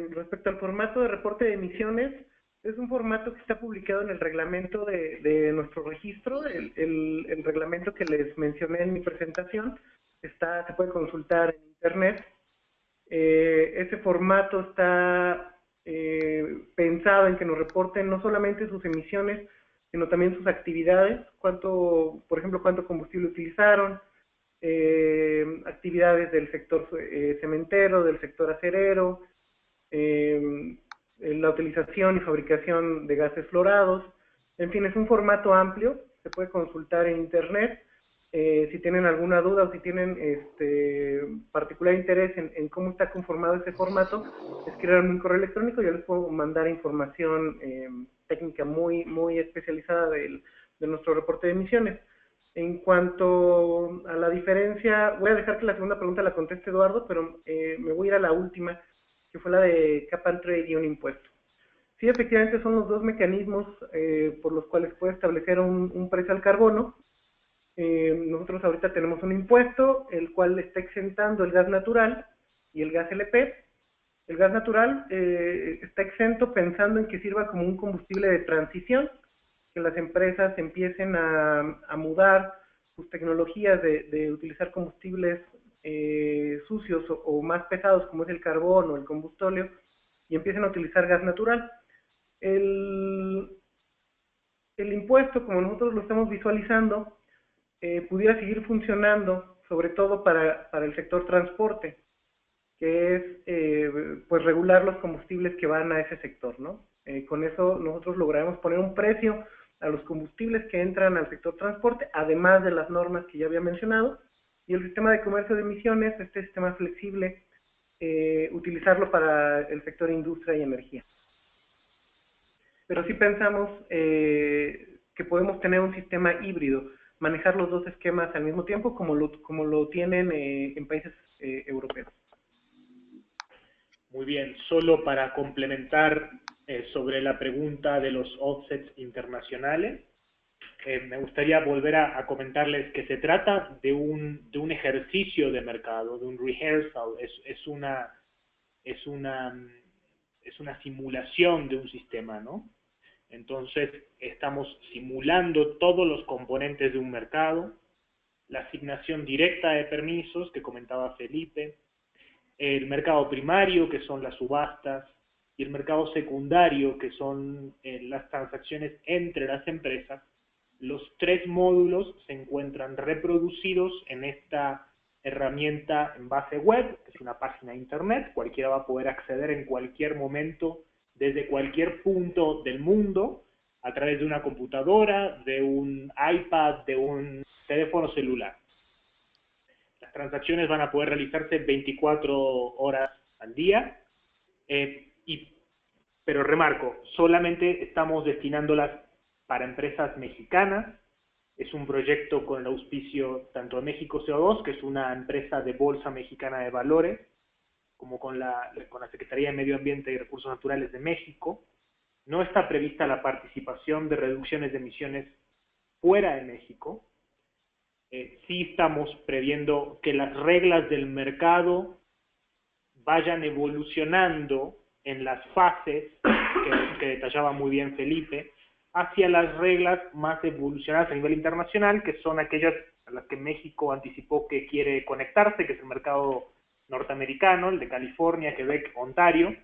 Respecto al formato de reporte de emisiones, es un formato que está publicado en el reglamento de nuestro registro, el reglamento que les mencioné en mi presentación, se puede consultar en internet. Ese formato está pensado en que nos reporten no solamente sus emisiones, sino también sus actividades, por ejemplo, cuánto combustible utilizaron, actividades del sector cementero, del sector acerero, la utilización y fabricación de gases fluorados. En fin, es un formato amplio, se puede consultar en internet. Si tienen alguna duda o si tienen particular interés en cómo está conformado ese formato, escriban un correo electrónico, yo les puedo mandar información técnica muy especializada de nuestro reporte de emisiones. En cuanto a la diferencia, voy a dejar que la segunda pregunta la conteste Eduardo, pero me voy a ir a la última, que fue la de Cap and Trade y un impuesto. Sí, efectivamente son los dos mecanismos por los cuales puede establecer un precio al carbono. Nosotros ahorita tenemos un impuesto, el cual está exentando el gas natural y el gas LP. El gas natural está exento pensando en que sirva como un combustible de transición, que las empresas empiecen a mudar sus tecnologías de utilizar combustibles sucios o más pesados, como es el carbón o el combustóleo, y empiecen a utilizar gas natural. El impuesto, como nosotros lo estamos visualizando, pudiera seguir funcionando, sobre todo para el sector transporte, que es pues regular los combustibles que van a ese sector, ¿no? Con eso nosotros lograremos poner un precio a los combustibles que entran al sector transporte, además de las normas que ya había mencionado, y el sistema de comercio de emisiones, este sistema flexible, utilizarlo para el sector industria y energía. Pero sí pensamos que podemos tener un sistema híbrido, manejar los dos esquemas al mismo tiempo, como lo tienen en países europeos. Muy bien, solo para complementar sobre la pregunta de los offsets internacionales, me gustaría volver a comentarles que se trata de un ejercicio de mercado, de un rehearsal, es una simulación de un sistema, ¿no? Entonces, estamos simulando todos los componentes de un mercado, la asignación directa de permisos que comentaba Felipe, el mercado primario, que son las subastas, y el mercado secundario, que son las transacciones entre las empresas. Los tres módulos se encuentran reproducidos en esta herramienta en base web, que es una página de internet, cualquiera va a poder acceder en cualquier momento, desde cualquier punto del mundo, a través de una computadora, de un iPad, de un teléfono celular. Las transacciones van a poder realizarse 24 horas al día, pero remarco, solamente estamos destinándolas para empresas mexicanas, Es un proyecto con el auspicio tanto de México CO2, que es una empresa de Bolsa Mexicana de Valores, como con la Secretaría de Medio Ambiente y Recursos Naturales de México. No está prevista la participación de reducciones de emisiones fuera de México. Sí estamos previendo que las reglas del mercado vayan evolucionando en las fases que detallaba muy bien Felipe, hacia las reglas más evolucionadas a nivel internacional, que son aquellas a las que México anticipó que quiere conectarse, que es el mercado norteamericano, el de California, Quebec, Ontario.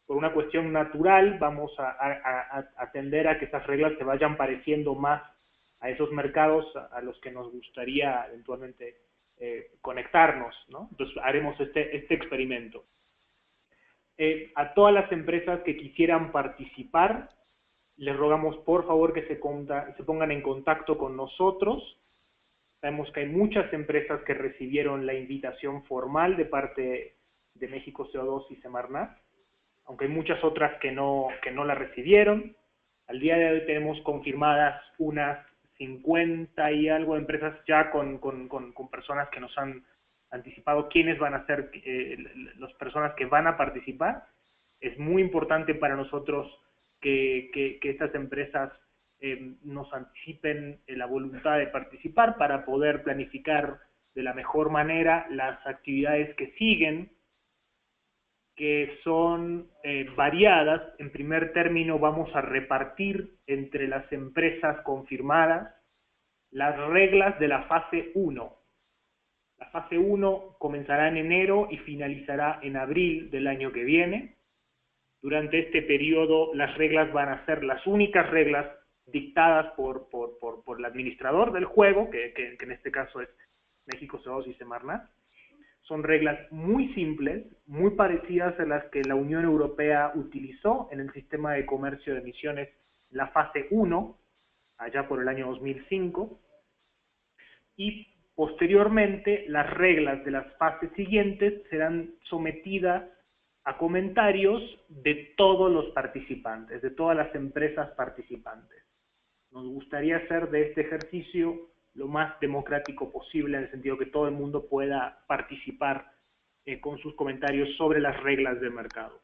Por una cuestión natural vamos a atender a que esas reglas se vayan pareciendo más a esos mercados a los que nos gustaría eventualmente conectarnos, ¿no? Entonces haremos este experimento. A todas las empresas que quisieran participar, les rogamos por favor que se pongan en contacto con nosotros. Sabemos que hay muchas empresas que recibieron la invitación formal de parte de México CO2 y Semarnat, aunque hay muchas otras que no la recibieron. Al día de hoy tenemos confirmadas unas 50 y algo de empresas ya con personas que nos han anticipado quiénes van a ser las personas que van a participar. Es muy importante para nosotros que estas empresas nos anticipen la voluntad de participar para poder planificar de la mejor manera las actividades que siguen, que son variadas. En primer término, vamos a repartir entre las empresas confirmadas las reglas de la fase 1. La fase 1 comenzará en enero y finalizará en abril del año que viene. Durante este periodo, las reglas van a ser las únicas reglas dictadas por el administrador del juego, que en este caso es México CO2 y Semarnat. Son reglas muy simples, muy parecidas a las que la Unión Europea utilizó en el sistema de comercio de emisiones, la fase 1, allá por el año 2005, y posteriormente las reglas de las fases siguientes serán sometidas a comentarios de todos los participantes, de todas las empresas participantes. Nos gustaría hacer de este ejercicio lo más democrático posible, en el sentido que todo el mundo pueda participar con sus comentarios sobre las reglas del mercado.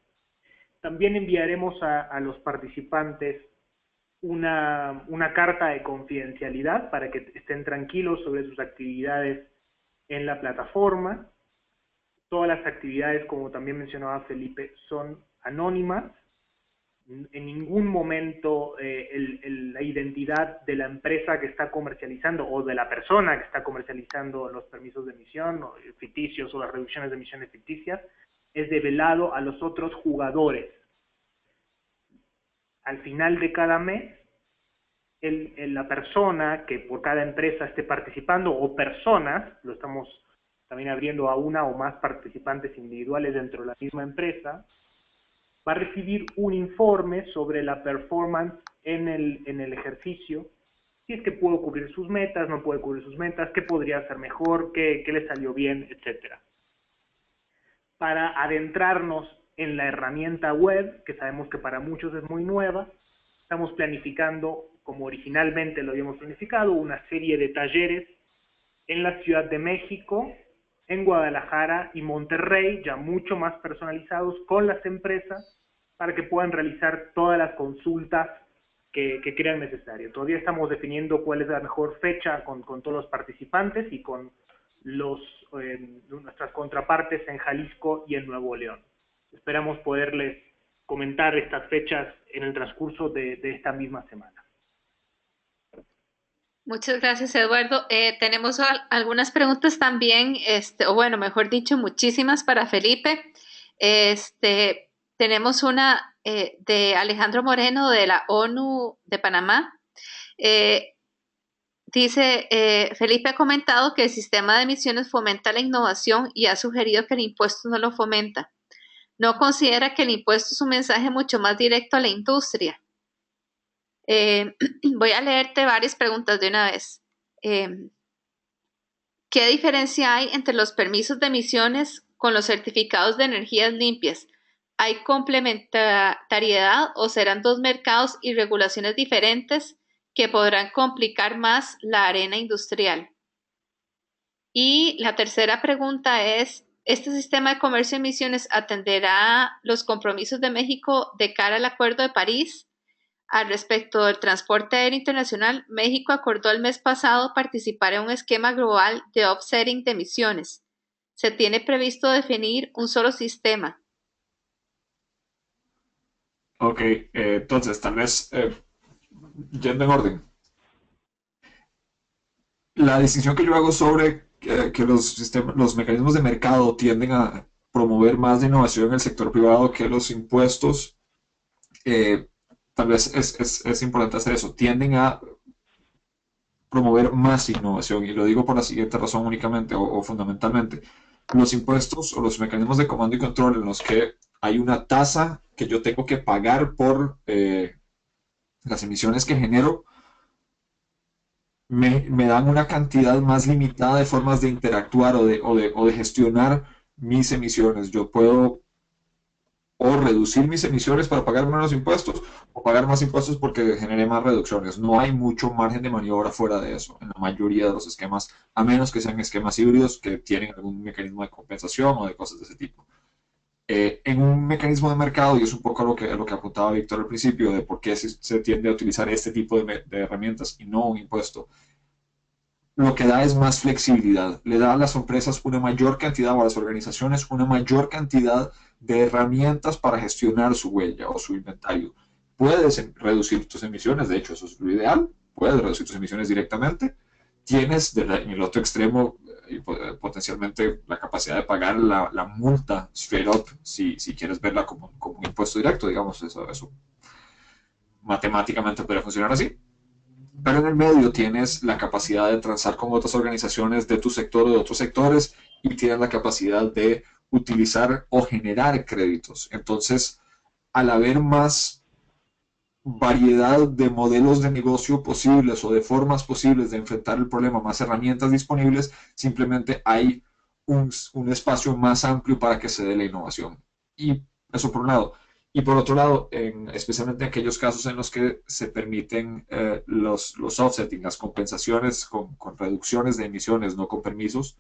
También enviaremos a los participantes una carta de confidencialidad para que estén tranquilos sobre sus actividades en la plataforma. Todas las actividades, como también mencionaba Felipe, son anónimas. En ningún momento la identidad de la empresa que está comercializando o de la persona que está comercializando los permisos de emisión o ficticios o las reducciones de emisiones ficticias es develado a los otros jugadores. Al final de cada mes, la persona que por cada empresa esté participando, o personas, lo estamos también abriendo a una o más participantes individuales dentro de la misma empresa, va a recibir un informe sobre la performance en el ejercicio, si es que pudo cubrir sus metas, no puede cubrir sus metas, qué podría hacer mejor, qué le salió bien, etc. Para adentrarnos en la herramienta web, que sabemos que para muchos es muy nueva, estamos planificando, como originalmente lo habíamos planificado, una serie de talleres en la Ciudad de México, en Guadalajara y Monterrey, ya mucho más personalizados con las empresas, para que puedan realizar todas las consultas que crean necesario. Todavía estamos definiendo cuál es la mejor fecha con todos los participantes y con nuestras contrapartes en Jalisco y en Nuevo León. Esperamos poderles comentar estas fechas en el transcurso de esta misma semana. Muchas gracias, Eduardo. Tenemos algunas preguntas también, o bueno, mejor dicho, muchísimas para Felipe. Tenemos una de Alejandro Moreno de la ONU de Panamá. Dice, Felipe ha comentado que el sistema de emisiones fomenta la innovación y ha sugerido que el impuesto no lo fomenta. ¿No considera que el impuesto es un mensaje mucho más directo a la industria? Voy a leerte varias preguntas de una vez. ¿Qué diferencia hay entre los permisos de emisiones con los certificados de energías limpias? ¿Hay complementariedad o serán dos mercados y regulaciones diferentes que podrán complicar más la arena industrial. Y la tercera pregunta es, ¿este sistema de comercio de emisiones atenderá los compromisos de México de cara al Acuerdo de París? Al respecto del transporte aéreo internacional, México acordó el mes pasado participar en un esquema global de offsetting de emisiones. Se tiene previsto definir un solo sistema. Ok, entonces tal vez yendo en orden. La distinción que yo hago sobre que los mecanismos de mercado tienden a promover más de innovación en el sector privado que los impuestos, eh, tal vez es importante hacer eso, tienden a promover más innovación, y lo digo por la siguiente razón únicamente o fundamentalmente. Los impuestos o los mecanismos de comando y control en los que hay una tasa que yo tengo que pagar por las emisiones que genero, me dan una cantidad más limitada de formas de interactuar o de gestionar mis emisiones. Yo puedo o reducir mis emisiones para pagar menos impuestos o pagar más impuestos porque genere más reducciones. No hay mucho margen de maniobra fuera de eso en la mayoría de los esquemas, a menos que sean esquemas híbridos que tienen algún mecanismo de compensación o de cosas de ese tipo. En un mecanismo de mercado, y es un poco lo que apuntaba Víctor al principio, de por qué se tiende a utilizar este tipo de herramientas y no un impuesto, lo que da es más flexibilidad, le da a las empresas una mayor cantidad, o a las organizaciones una mayor cantidad de herramientas para gestionar su huella o su inventario. Puedes reducir tus emisiones, de hecho eso es lo ideal, puedes reducir tus emisiones directamente. Tienes en el otro extremo potencialmente la capacidad de pagar la multa straight up si quieres verla como un impuesto directo, digamos, eso matemáticamente podría funcionar así. Pero en el medio tienes la capacidad de transar con otras organizaciones de tu sector o de otros sectores, y tienes la capacidad de utilizar o generar créditos. Entonces, al haber más variedad de modelos de negocio posibles o de formas posibles de enfrentar el problema, más herramientas disponibles, simplemente hay un espacio más amplio para que se dé la innovación. Y eso por un lado. Y por otro lado, especialmente en aquellos casos en los que se permiten los offsetting, las compensaciones con reducciones de emisiones, no con permisos,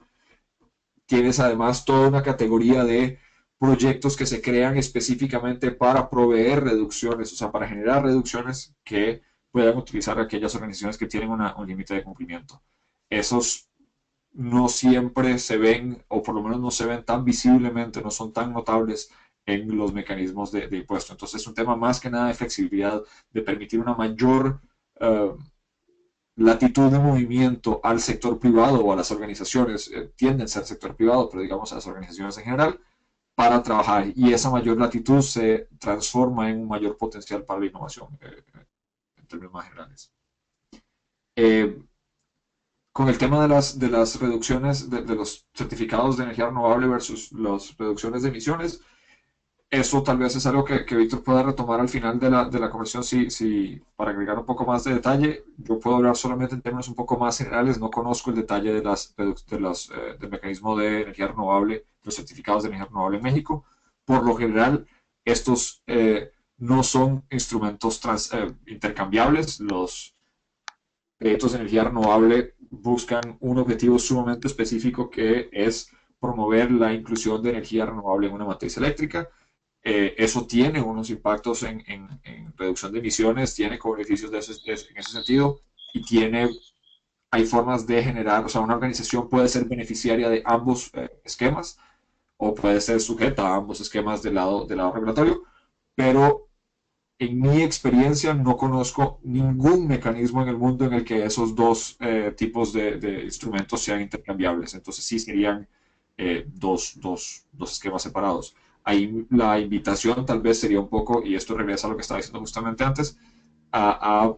tienes además toda una categoría de proyectos que se crean específicamente para proveer reducciones, o sea, para generar reducciones que puedan utilizar aquellas organizaciones que tienen un límite de cumplimiento. Esos no siempre se ven, o por lo menos no se ven tan visiblemente, no son tan notables en los mecanismos de impuesto. Entonces es un tema más que nada de flexibilidad, de permitir una mayor latitud de movimiento al sector privado o a las organizaciones, tienden a ser sector privado, pero digamos a las organizaciones en general, para trabajar, y esa mayor latitud se transforma en un mayor potencial para la innovación en términos más generales. Eh, con el tema de las reducciones de los certificados de energía renovable versus las reducciones de emisiones, eso tal vez es algo que Víctor pueda retomar al final de la conversación, para agregar un poco más de detalle. Yo puedo hablar solamente en términos un poco más generales, no conozco el detalle del mecanismo de energía renovable, los certificados de energía renovable en México. Por lo general, estos no son instrumentos intercambiables. Los créditos de energía renovable buscan un objetivo sumamente específico, que es promover la inclusión de energía renovable en una matriz eléctrica. Eso tiene unos impactos en reducción de emisiones, tiene beneficios en ese sentido, y hay formas de generar, o sea, una organización puede ser beneficiaria de ambos esquemas, o puede ser sujeta a ambos esquemas del lado regulatorio, pero en mi experiencia no conozco ningún mecanismo en el mundo en el que esos dos tipos de instrumentos sean intercambiables. Entonces sí serían dos esquemas separados. Ahí la invitación tal vez sería un poco, y esto regresa a lo que estaba diciendo justamente antes, a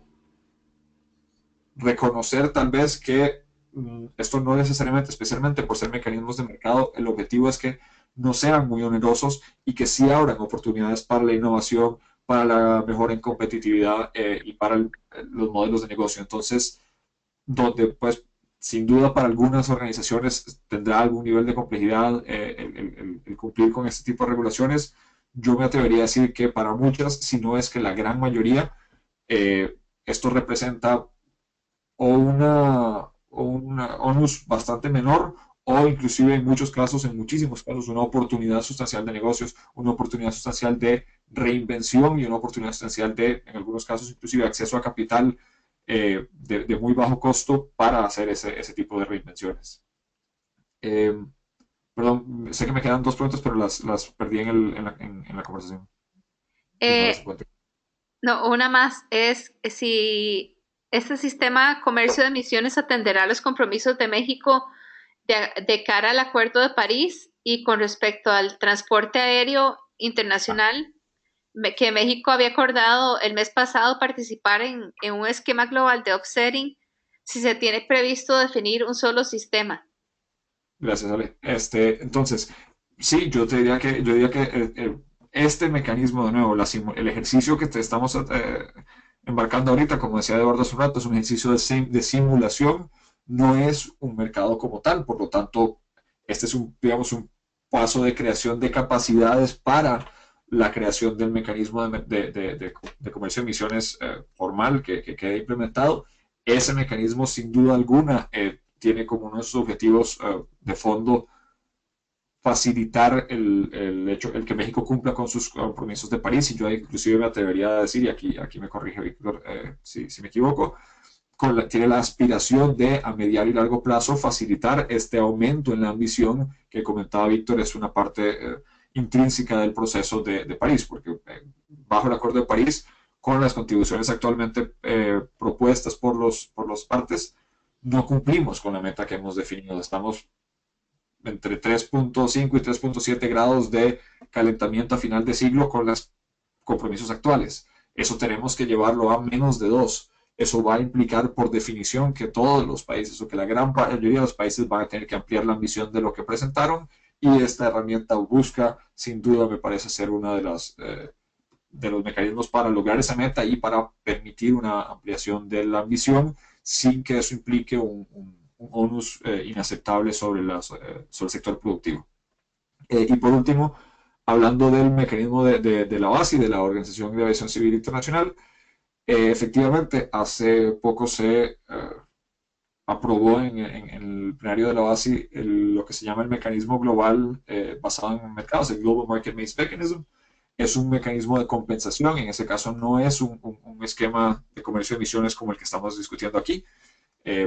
reconocer tal vez que esto no necesariamente, especialmente por ser mecanismos de mercado, el objetivo es que no sean muy onerosos y que sí abran oportunidades para la innovación, para la mejora en competitividad y para los modelos de negocio. Entonces, donde pues sin duda para algunas organizaciones tendrá algún nivel de complejidad el cumplir con este tipo de regulaciones, yo me atrevería a decir que para muchas, si no es que la gran mayoría, esto representa una onus bastante menor o inclusive en muchos casos, en muchísimos casos, una oportunidad sustancial de negocios, una oportunidad sustancial de reinvención y una oportunidad sustancial de, en algunos casos, inclusive acceso a capital de muy bajo costo para hacer ese tipo de reinvenciones. Eh, Perdón, sé que me quedan dos preguntas, pero las perdí en la conversación y no las Eh, encuentro. no, una más es si este sistema de comercio de emisiones atenderá los compromisos de México de cara al Acuerdo de París y con respecto al transporte aéreo Ah, internacional, que México había acordado el mes pasado participar en un esquema global de offsetting, si se tiene previsto definir un solo sistema. gracias, Ale. Entonces, sí, yo diría que este mecanismo, de nuevo, el ejercicio que te estamos embarcando ahorita, como decía Eduardo hace un rato, es un ejercicio de simulación, no es un mercado como tal, por lo tanto, este es digamos, un paso de creación de capacidades para la creación del mecanismo de comercio de emisiones formal que quede implementado. Ese mecanismo, sin duda alguna, tiene como uno de sus objetivos de fondo facilitar el que México cumpla con sus compromisos de París, y yo inclusive me atrevería a decir, y aquí me corrige Víctor si me equivoco, tiene la aspiración de a mediano y largo plazo facilitar este aumento en la ambición que comentaba Víctor, es una parte intrínseca del proceso de París, porque bajo el Acuerdo de París, con las contribuciones actualmente propuestas por las partes, no cumplimos con la meta que hemos definido. Estamos entre 3.5 y 3.7 grados de calentamiento a final de siglo con los compromisos actuales. Eso tenemos que llevarlo a menos de 2. Eso va a implicar por definición que todos los países o que la gran mayoría de los países van a tener que ampliar la ambición de lo que presentaron, y esta herramienta busca, sin duda, me parece ser una de los mecanismos para lograr esa meta y para permitir una ampliación de la ambición sin que eso implique un onus inaceptable sobre el sector productivo. Y por último, hablando del mecanismo de la OASI, de la Organización de Aviación Civil Internacional, efectivamente, hace poco se aprobó en el plenario de la OASI lo que se llama el mecanismo global basado en mercados, el Global Market Based Mechanism. Es un mecanismo de compensación, en ese caso no es un esquema de comercio de emisiones como el que estamos discutiendo aquí.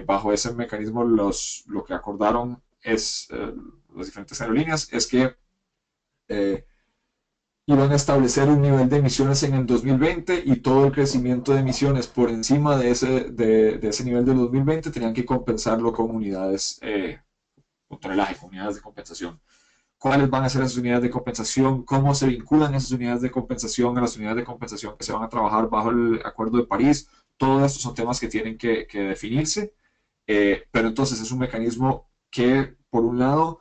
Bajo ese mecanismo lo que acordaron las diferentes aerolíneas es que iban a establecer un nivel de emisiones en el 2020, y todo el crecimiento de emisiones por encima de ese nivel del 2020 tenían que compensarlo con unidades, con tonelaje, con unidades de compensación. ¿Cuáles van a ser esas unidades de compensación? ¿Cómo se vinculan esas unidades de compensación a las unidades de compensación que se van a trabajar bajo el Acuerdo de París? Todos estos son temas que tienen que definirse, pero entonces es un mecanismo que, por un lado,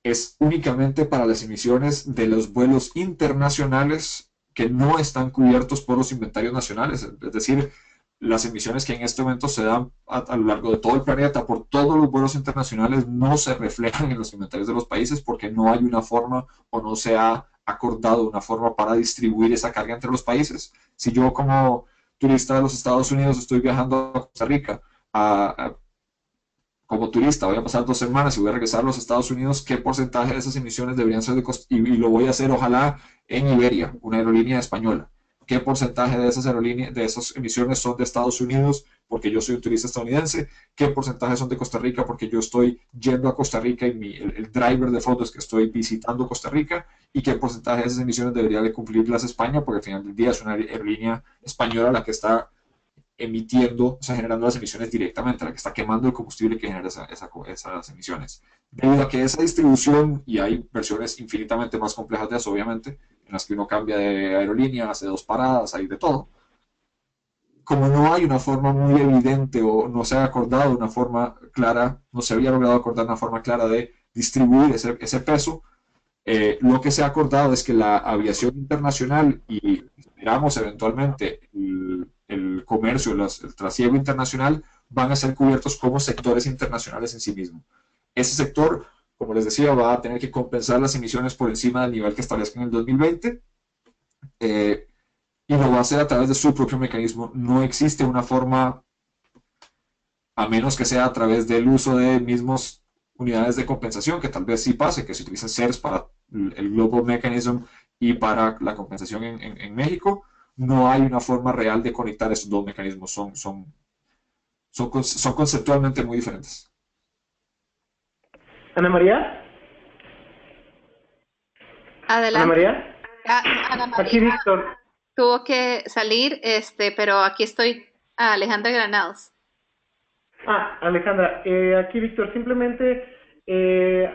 es únicamente para las emisiones de los vuelos internacionales que no están cubiertos por los inventarios nacionales, es decir, las emisiones que en este momento se dan a lo largo de todo el planeta por todos los vuelos internacionales no se reflejan en los inventarios de los países porque no hay una forma o no se ha acordado una forma para distribuir esa carga entre los países. Si yo como turista de los Estados Unidos estoy viajando a Costa Rica como turista, voy a pasar 2 semanas y voy a regresar a los Estados Unidos, ¿qué porcentaje de esas emisiones deberían ser y lo voy a hacer ojalá en Iberia, una aerolínea española? ¿Qué porcentaje de esas aerolíneas, de esas emisiones son de Estados Unidos porque yo soy un turista estadounidense? ¿Qué porcentaje son de Costa Rica porque yo estoy yendo a Costa Rica y el driver de fotos que estoy visitando Costa Rica? ¿Y qué porcentaje de esas emisiones debería de cumplirlas España? Porque al final del día es una aerolínea española la que está emitiendo, o sea, generando las emisiones directamente, la que está quemando el combustible que genera esas emisiones. Debido a que esa distribución, y hay versiones infinitamente más complejas de eso, obviamente, en las que uno cambia de aerolínea, hace 2 paradas, hay de todo. Como no hay una forma muy evidente o no se ha acordado una forma clara, no se había logrado acordar una forma clara de distribuir ese peso, lo que se ha acordado es que la aviación internacional y, esperamos eventualmente, el comercio, el trasiego internacional van a ser cubiertos como sectores internacionales en sí mismos. Ese sector, como les decía, va a tener que compensar las emisiones por encima del nivel que establezca en el 2020. y lo va a hacer a través de su propio mecanismo. No existe una forma, a menos que sea a través del uso de mismos unidades de compensación, que tal vez sí pase, que se utiliza CERS para el Global Mechanism y para la compensación en México. No hay una forma real de conectar esos dos mecanismos, son conceptualmente muy diferentes. Ana María. Ana Adelante. María. Ana Aquí María Víctor. tuvo que salir, pero aquí estoy, Alejandra Granados. Alejandra, aquí Víctor, simplemente eh,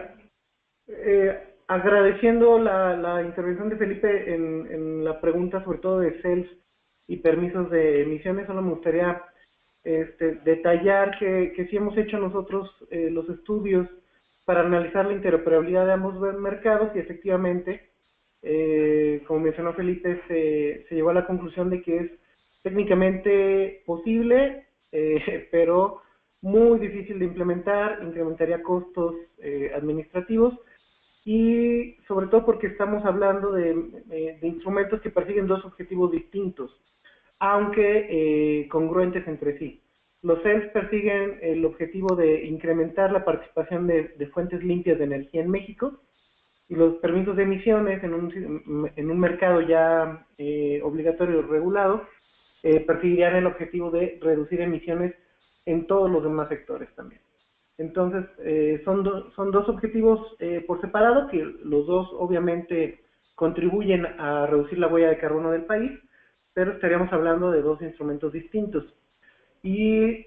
agradeciendo la intervención de Felipe en la pregunta sobre todo de CELS y permisos de emisiones, solo me gustaría detallar que sí hemos hecho nosotros los estudios para analizar la interoperabilidad de ambos mercados y efectivamente, como mencionó Felipe, se llegó a la conclusión de que es técnicamente posible, pero muy difícil de implementar, incrementaría costos administrativos y sobre todo porque estamos hablando de instrumentos que persiguen dos objetivos distintos, aunque congruentes entre sí. Los CELS persiguen el objetivo de incrementar la participación de fuentes limpias de energía en México y los permisos de emisiones en un mercado ya obligatorio y regulado perseguirían el objetivo de reducir emisiones en todos los demás sectores también. Entonces, son dos objetivos por separado, que los dos obviamente contribuyen a reducir la huella de carbono del país, pero estaríamos hablando de dos instrumentos distintos. Y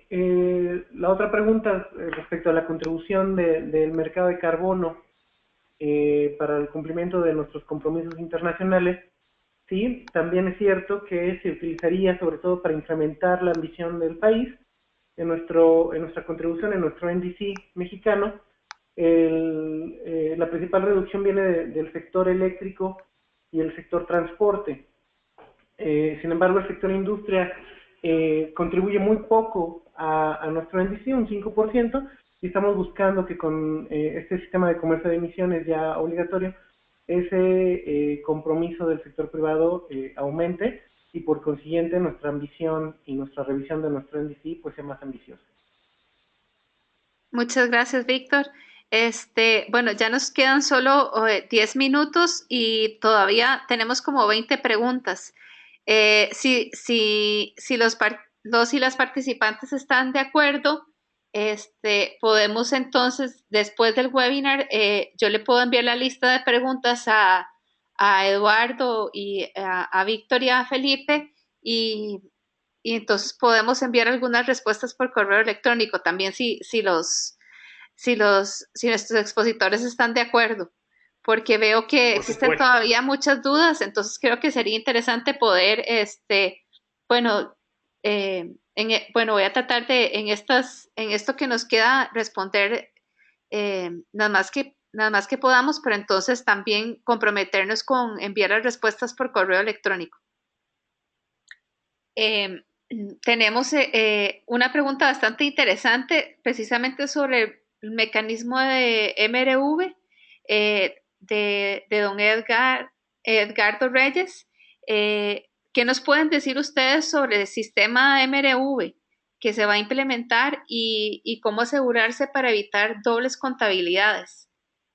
la otra pregunta respecto a la contribución del mercado de carbono para el cumplimiento de nuestros compromisos internacionales, sí, también es cierto que se utilizaría sobre todo para incrementar la ambición del país. En nuestra contribución, en nuestro NDC mexicano, la principal reducción viene del sector eléctrico y el sector transporte. Sin embargo, el sector industria contribuye muy poco a nuestro NDC, un 5%, y estamos buscando que con este sistema de comercio de emisiones ya obligatorio, ese compromiso del sector privado aumente y por consiguiente nuestra ambición y nuestra revisión de nuestro NDC pues sea más ambiciosa. Muchas gracias, Víctor. Bueno, ya nos quedan solo 10 minutos y todavía tenemos como 20 preguntas. Si los y las participantes están de acuerdo, podemos entonces, después del webinar, yo le puedo enviar la lista de preguntas a Eduardo y a Víctor y a Felipe y entonces podemos enviar algunas respuestas por correo electrónico también si nuestros expositores están de acuerdo, porque veo que existen todavía muchas dudas, entonces creo que sería interesante poder, bueno, voy a tratar de en esto que nos queda responder nada más que podamos, pero entonces también comprometernos con enviar las respuestas por correo electrónico. Tenemos una pregunta bastante interesante precisamente sobre el mecanismo de MRV de don Edgardo Reyes. ¿Qué nos pueden decir ustedes sobre el sistema MRV que se va a implementar y cómo asegurarse para evitar dobles contabilidades,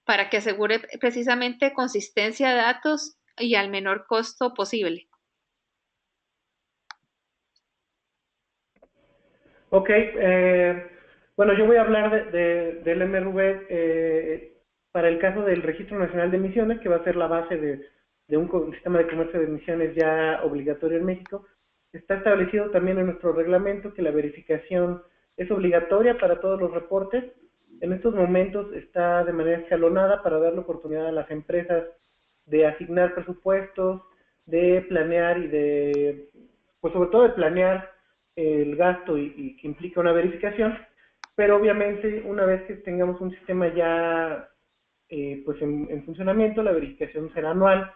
para que asegure precisamente consistencia de datos y al menor costo posible? Ok, bueno, yo voy a hablar del MRV para el caso del Registro Nacional de Emisiones, que va a ser la base de un sistema de comercio de emisiones ya obligatorio en México. Está establecido también en nuestro reglamento que la verificación es obligatoria para todos los reportes. En estos momentos está de manera escalonada para dar la oportunidad a las empresas de asignar presupuestos, de planear y pues sobre todo de planear el gasto y que implica una verificación, pero obviamente una vez que tengamos un sistema ya pues en funcionamiento, la verificación será anual.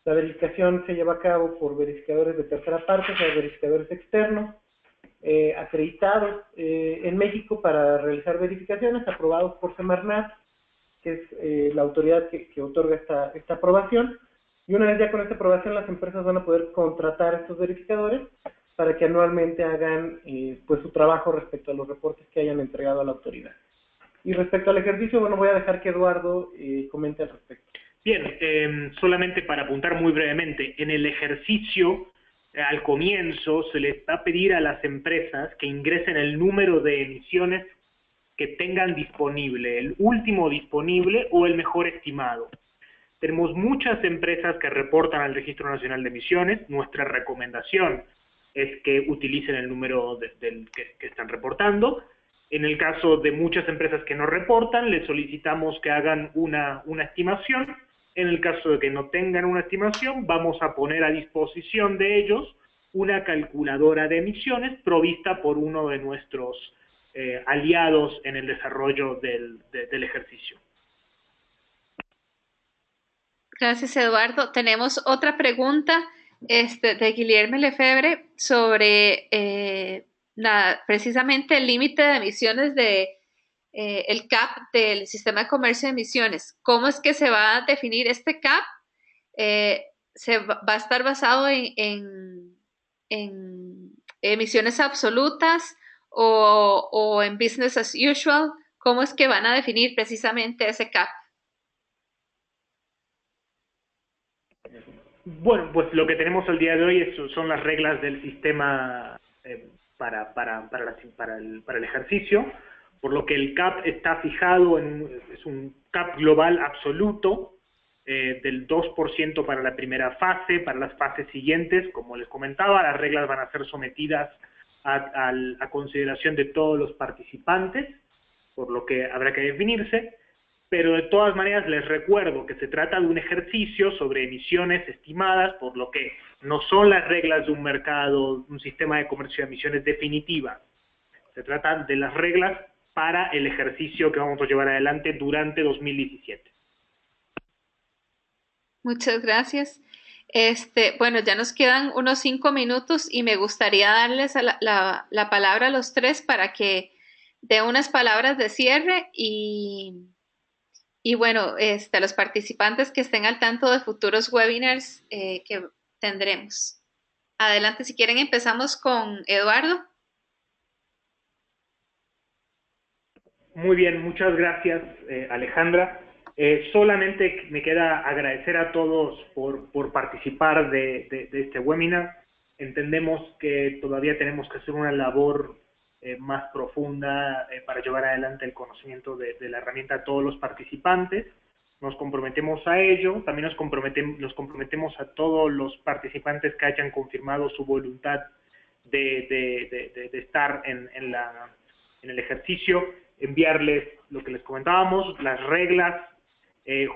La verificación se lleva a cabo por verificadores de tercera parte, o sea, verificadores externos, acreditados en México para realizar verificaciones, aprobados por Semarnat, que es la autoridad que otorga esta aprobación, Y una vez ya con esta aprobación, las empresas van a poder contratar a estos verificadores para que anualmente hagan pues su trabajo respecto a los reportes que hayan entregado a la autoridad. Y respecto al ejercicio, bueno, voy a dejar que Eduardo comente al respecto. Bien, solamente para apuntar muy brevemente, en el ejercicio, al comienzo, se les va a pedir a las empresas que ingresen el número de emisiones que tengan disponible, el último disponible o el mejor estimado. Tenemos muchas empresas que reportan al Registro Nacional de Emisiones. Nuestra recomendación es que utilicen el número que están reportando. En el caso de muchas empresas que no reportan, les solicitamos que hagan una estimación. En el caso de que no tengan una estimación, vamos a poner a disposición de ellos una calculadora de emisiones provista por uno de nuestros aliados en el desarrollo del ejercicio. Gracias, Eduardo. Tenemos otra pregunta de Guillermo Lefebvre sobre precisamente el límite de emisiones el CAP del Sistema de Comercio de Emisiones. ¿Cómo es que se va a definir este CAP? ¿Va a estar basado en emisiones absolutas o en business as usual? ¿Cómo es que van a definir precisamente ese CAP? Bueno, pues lo que tenemos al día de hoy son las reglas del sistema para el ejercicio, por lo que el CAP está fijado es un CAP global absoluto del 2% para la primera fase. Para las fases siguientes, como les comentaba, las reglas van a ser sometidas a consideración de todos los participantes, por lo que habrá que definirse. Pero de todas maneras les recuerdo que se trata de un ejercicio sobre emisiones estimadas, por lo que no son las reglas de un mercado, un sistema de comercio de emisiones definitiva. Se trata de las reglas para el ejercicio que vamos a llevar adelante durante 2017. Muchas gracias. Bueno, ya nos quedan unos 5 minutos y me gustaría darles la palabra a los tres para que dé unas palabras de cierre y bueno, a los participantes que estén al tanto de futuros webinars que tendremos. Adelante, si quieren empezamos con Eduardo. Muy bien, muchas gracias Alejandra. Solamente me queda agradecer a todos por participar de este webinar. Entendemos que todavía tenemos que hacer una labor más profunda para llevar adelante el conocimiento de la herramienta a todos los participantes. Nos comprometemos a ello. También nos comprometemos a todos los participantes que hayan confirmado su voluntad de estar en el ejercicio, enviarles lo que les comentábamos, las reglas,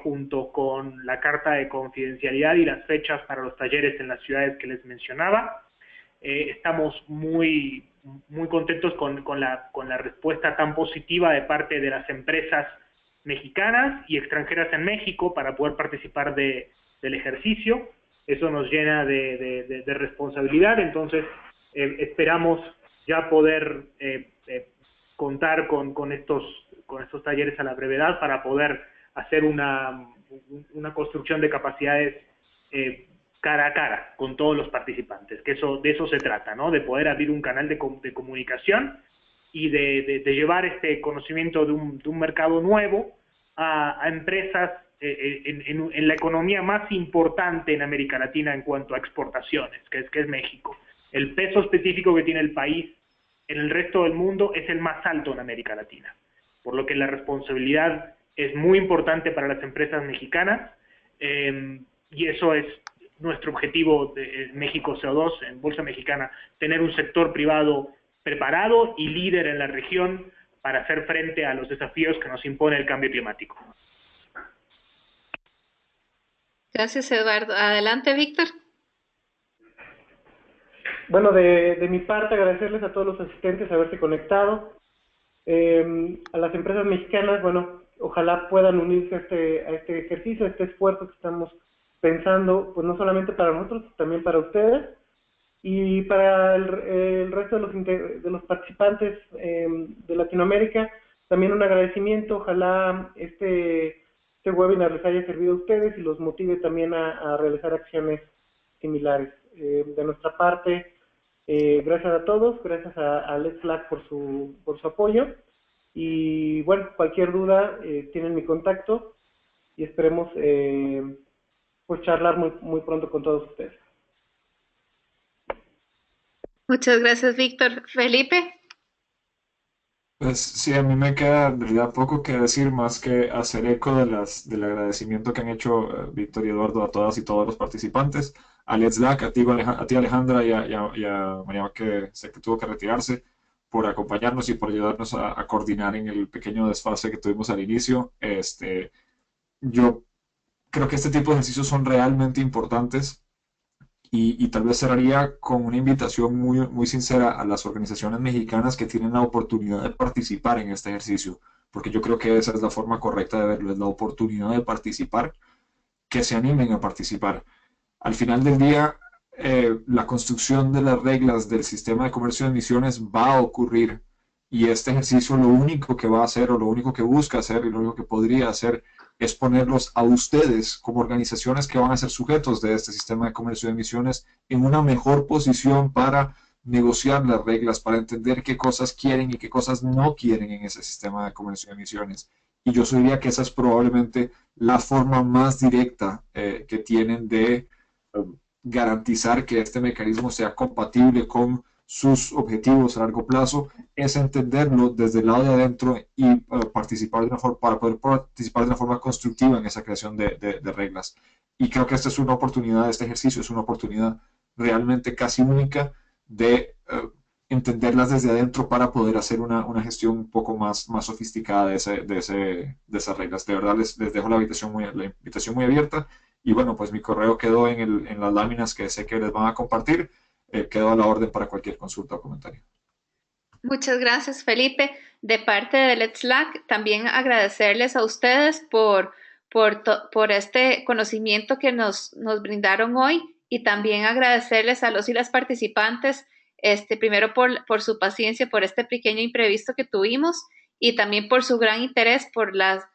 junto con la carta de confidencialidad y las fechas para los talleres en las ciudades que les mencionaba. Estamos muy contentos con la respuesta tan positiva de parte de las empresas mexicanas y extranjeras en México para poder participar del ejercicio. Eso nos llena de responsabilidad. Entonces esperamos ya poder contar con estos talleres a la brevedad para poder hacer una construcción de capacidades cara a cara con todos los participantes, que de eso se trata, ¿no? De poder abrir un canal de comunicación y de llevar este conocimiento de un mercado nuevo a empresas en la economía más importante en América Latina en cuanto a exportaciones, que es México. El peso específico que tiene el país en el resto del mundo es el más alto en América Latina, por lo que la responsabilidad es muy importante para las empresas mexicanas, y eso es nuestro objetivo de México CO2 en Bolsa Mexicana, tener un sector privado preparado y líder en la región para hacer frente a los desafíos que nos impone el cambio climático. Gracias, Eduardo. Adelante, Víctor. Bueno, de mi parte, agradecerles a todos los asistentes haberse conectado. A las empresas mexicanas, bueno, ojalá puedan unirse a este ejercicio, a este esfuerzo que estamos pensando, pues no solamente para nosotros, también para ustedes y para el resto de los participantes de Latinoamérica. También un agradecimiento, ojalá este este webinar les haya servido a ustedes y los motive también a realizar acciones similares. De nuestra parte, gracias a todos, gracias a Let's Slack por su apoyo. Y bueno, cualquier duda, tienen mi contacto y esperemos pues charlar muy pronto con todos ustedes. Muchas gracias, Víctor. Felipe. Pues sí, a mí me queda en realidad poco que decir más que hacer eco del agradecimiento que han hecho Víctor y Eduardo a todas y todos los participantes, a Let's Slack, a ti Alejandra y a María que sé que tuvo que retirarse, por acompañarnos y por ayudarnos a coordinar en el pequeño desfase que tuvimos al inicio. Yo creo que este tipo de ejercicios son realmente importantes y tal vez cerraría con una invitación muy sincera a las organizaciones mexicanas que tienen la oportunidad de participar en este ejercicio, porque yo creo que esa es la forma correcta de verlo, es la oportunidad de participar, que se animen a participar. Al final del día, la construcción de las reglas del sistema de comercio de emisiones va a ocurrir y este ejercicio lo único que va a hacer o lo único que busca hacer y lo único que podría hacer es ponerlos a ustedes como organizaciones que van a ser sujetos de este sistema de comercio de emisiones en una mejor posición para negociar las reglas, para entender qué cosas quieren y qué cosas no quieren en ese sistema de comercio de emisiones. Y yo diría que esa es probablemente la forma más directa que tienen de garantizar que este mecanismo sea compatible con sus objetivos a largo plazo, es entenderlo desde el lado de adentro y participar de una forma, para poder participar de una forma constructiva en esa creación de reglas. Y creo que esta es una oportunidad, este ejercicio es una oportunidad realmente casi única de entenderlas desde adentro para poder hacer una gestión un poco más sofisticada de esas reglas. De verdad les dejo la invitación muy abierta y bueno, pues mi correo quedó en las láminas que sé que les van a compartir. Quedo a la orden para cualquier consulta o comentario. Muchas gracias, Felipe. De parte de Let's Slack, también agradecerles a ustedes por este conocimiento que nos brindaron hoy y también agradecerles a los y las participantes, primero por su paciencia, por este pequeño imprevisto que tuvimos y también por su gran interés, por la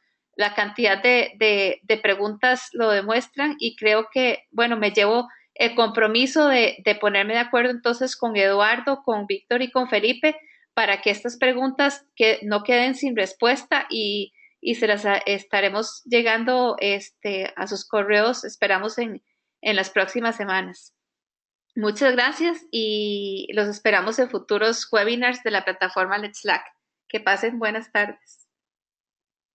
cantidad de preguntas lo demuestran y creo que, bueno, me llevo el compromiso de ponerme de acuerdo entonces con Eduardo, con Víctor y con Felipe para que estas preguntas que no queden sin respuesta y se las estaremos llegando a sus correos, esperamos en las próximas semanas. Muchas gracias y los esperamos en futuros webinars de la plataforma Let's Slack. Que pasen buenas tardes.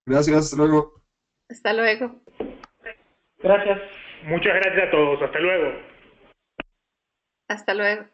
Gracias, hasta luego. Hasta luego. Gracias. Muchas gracias a todos. Hasta luego. Hasta luego.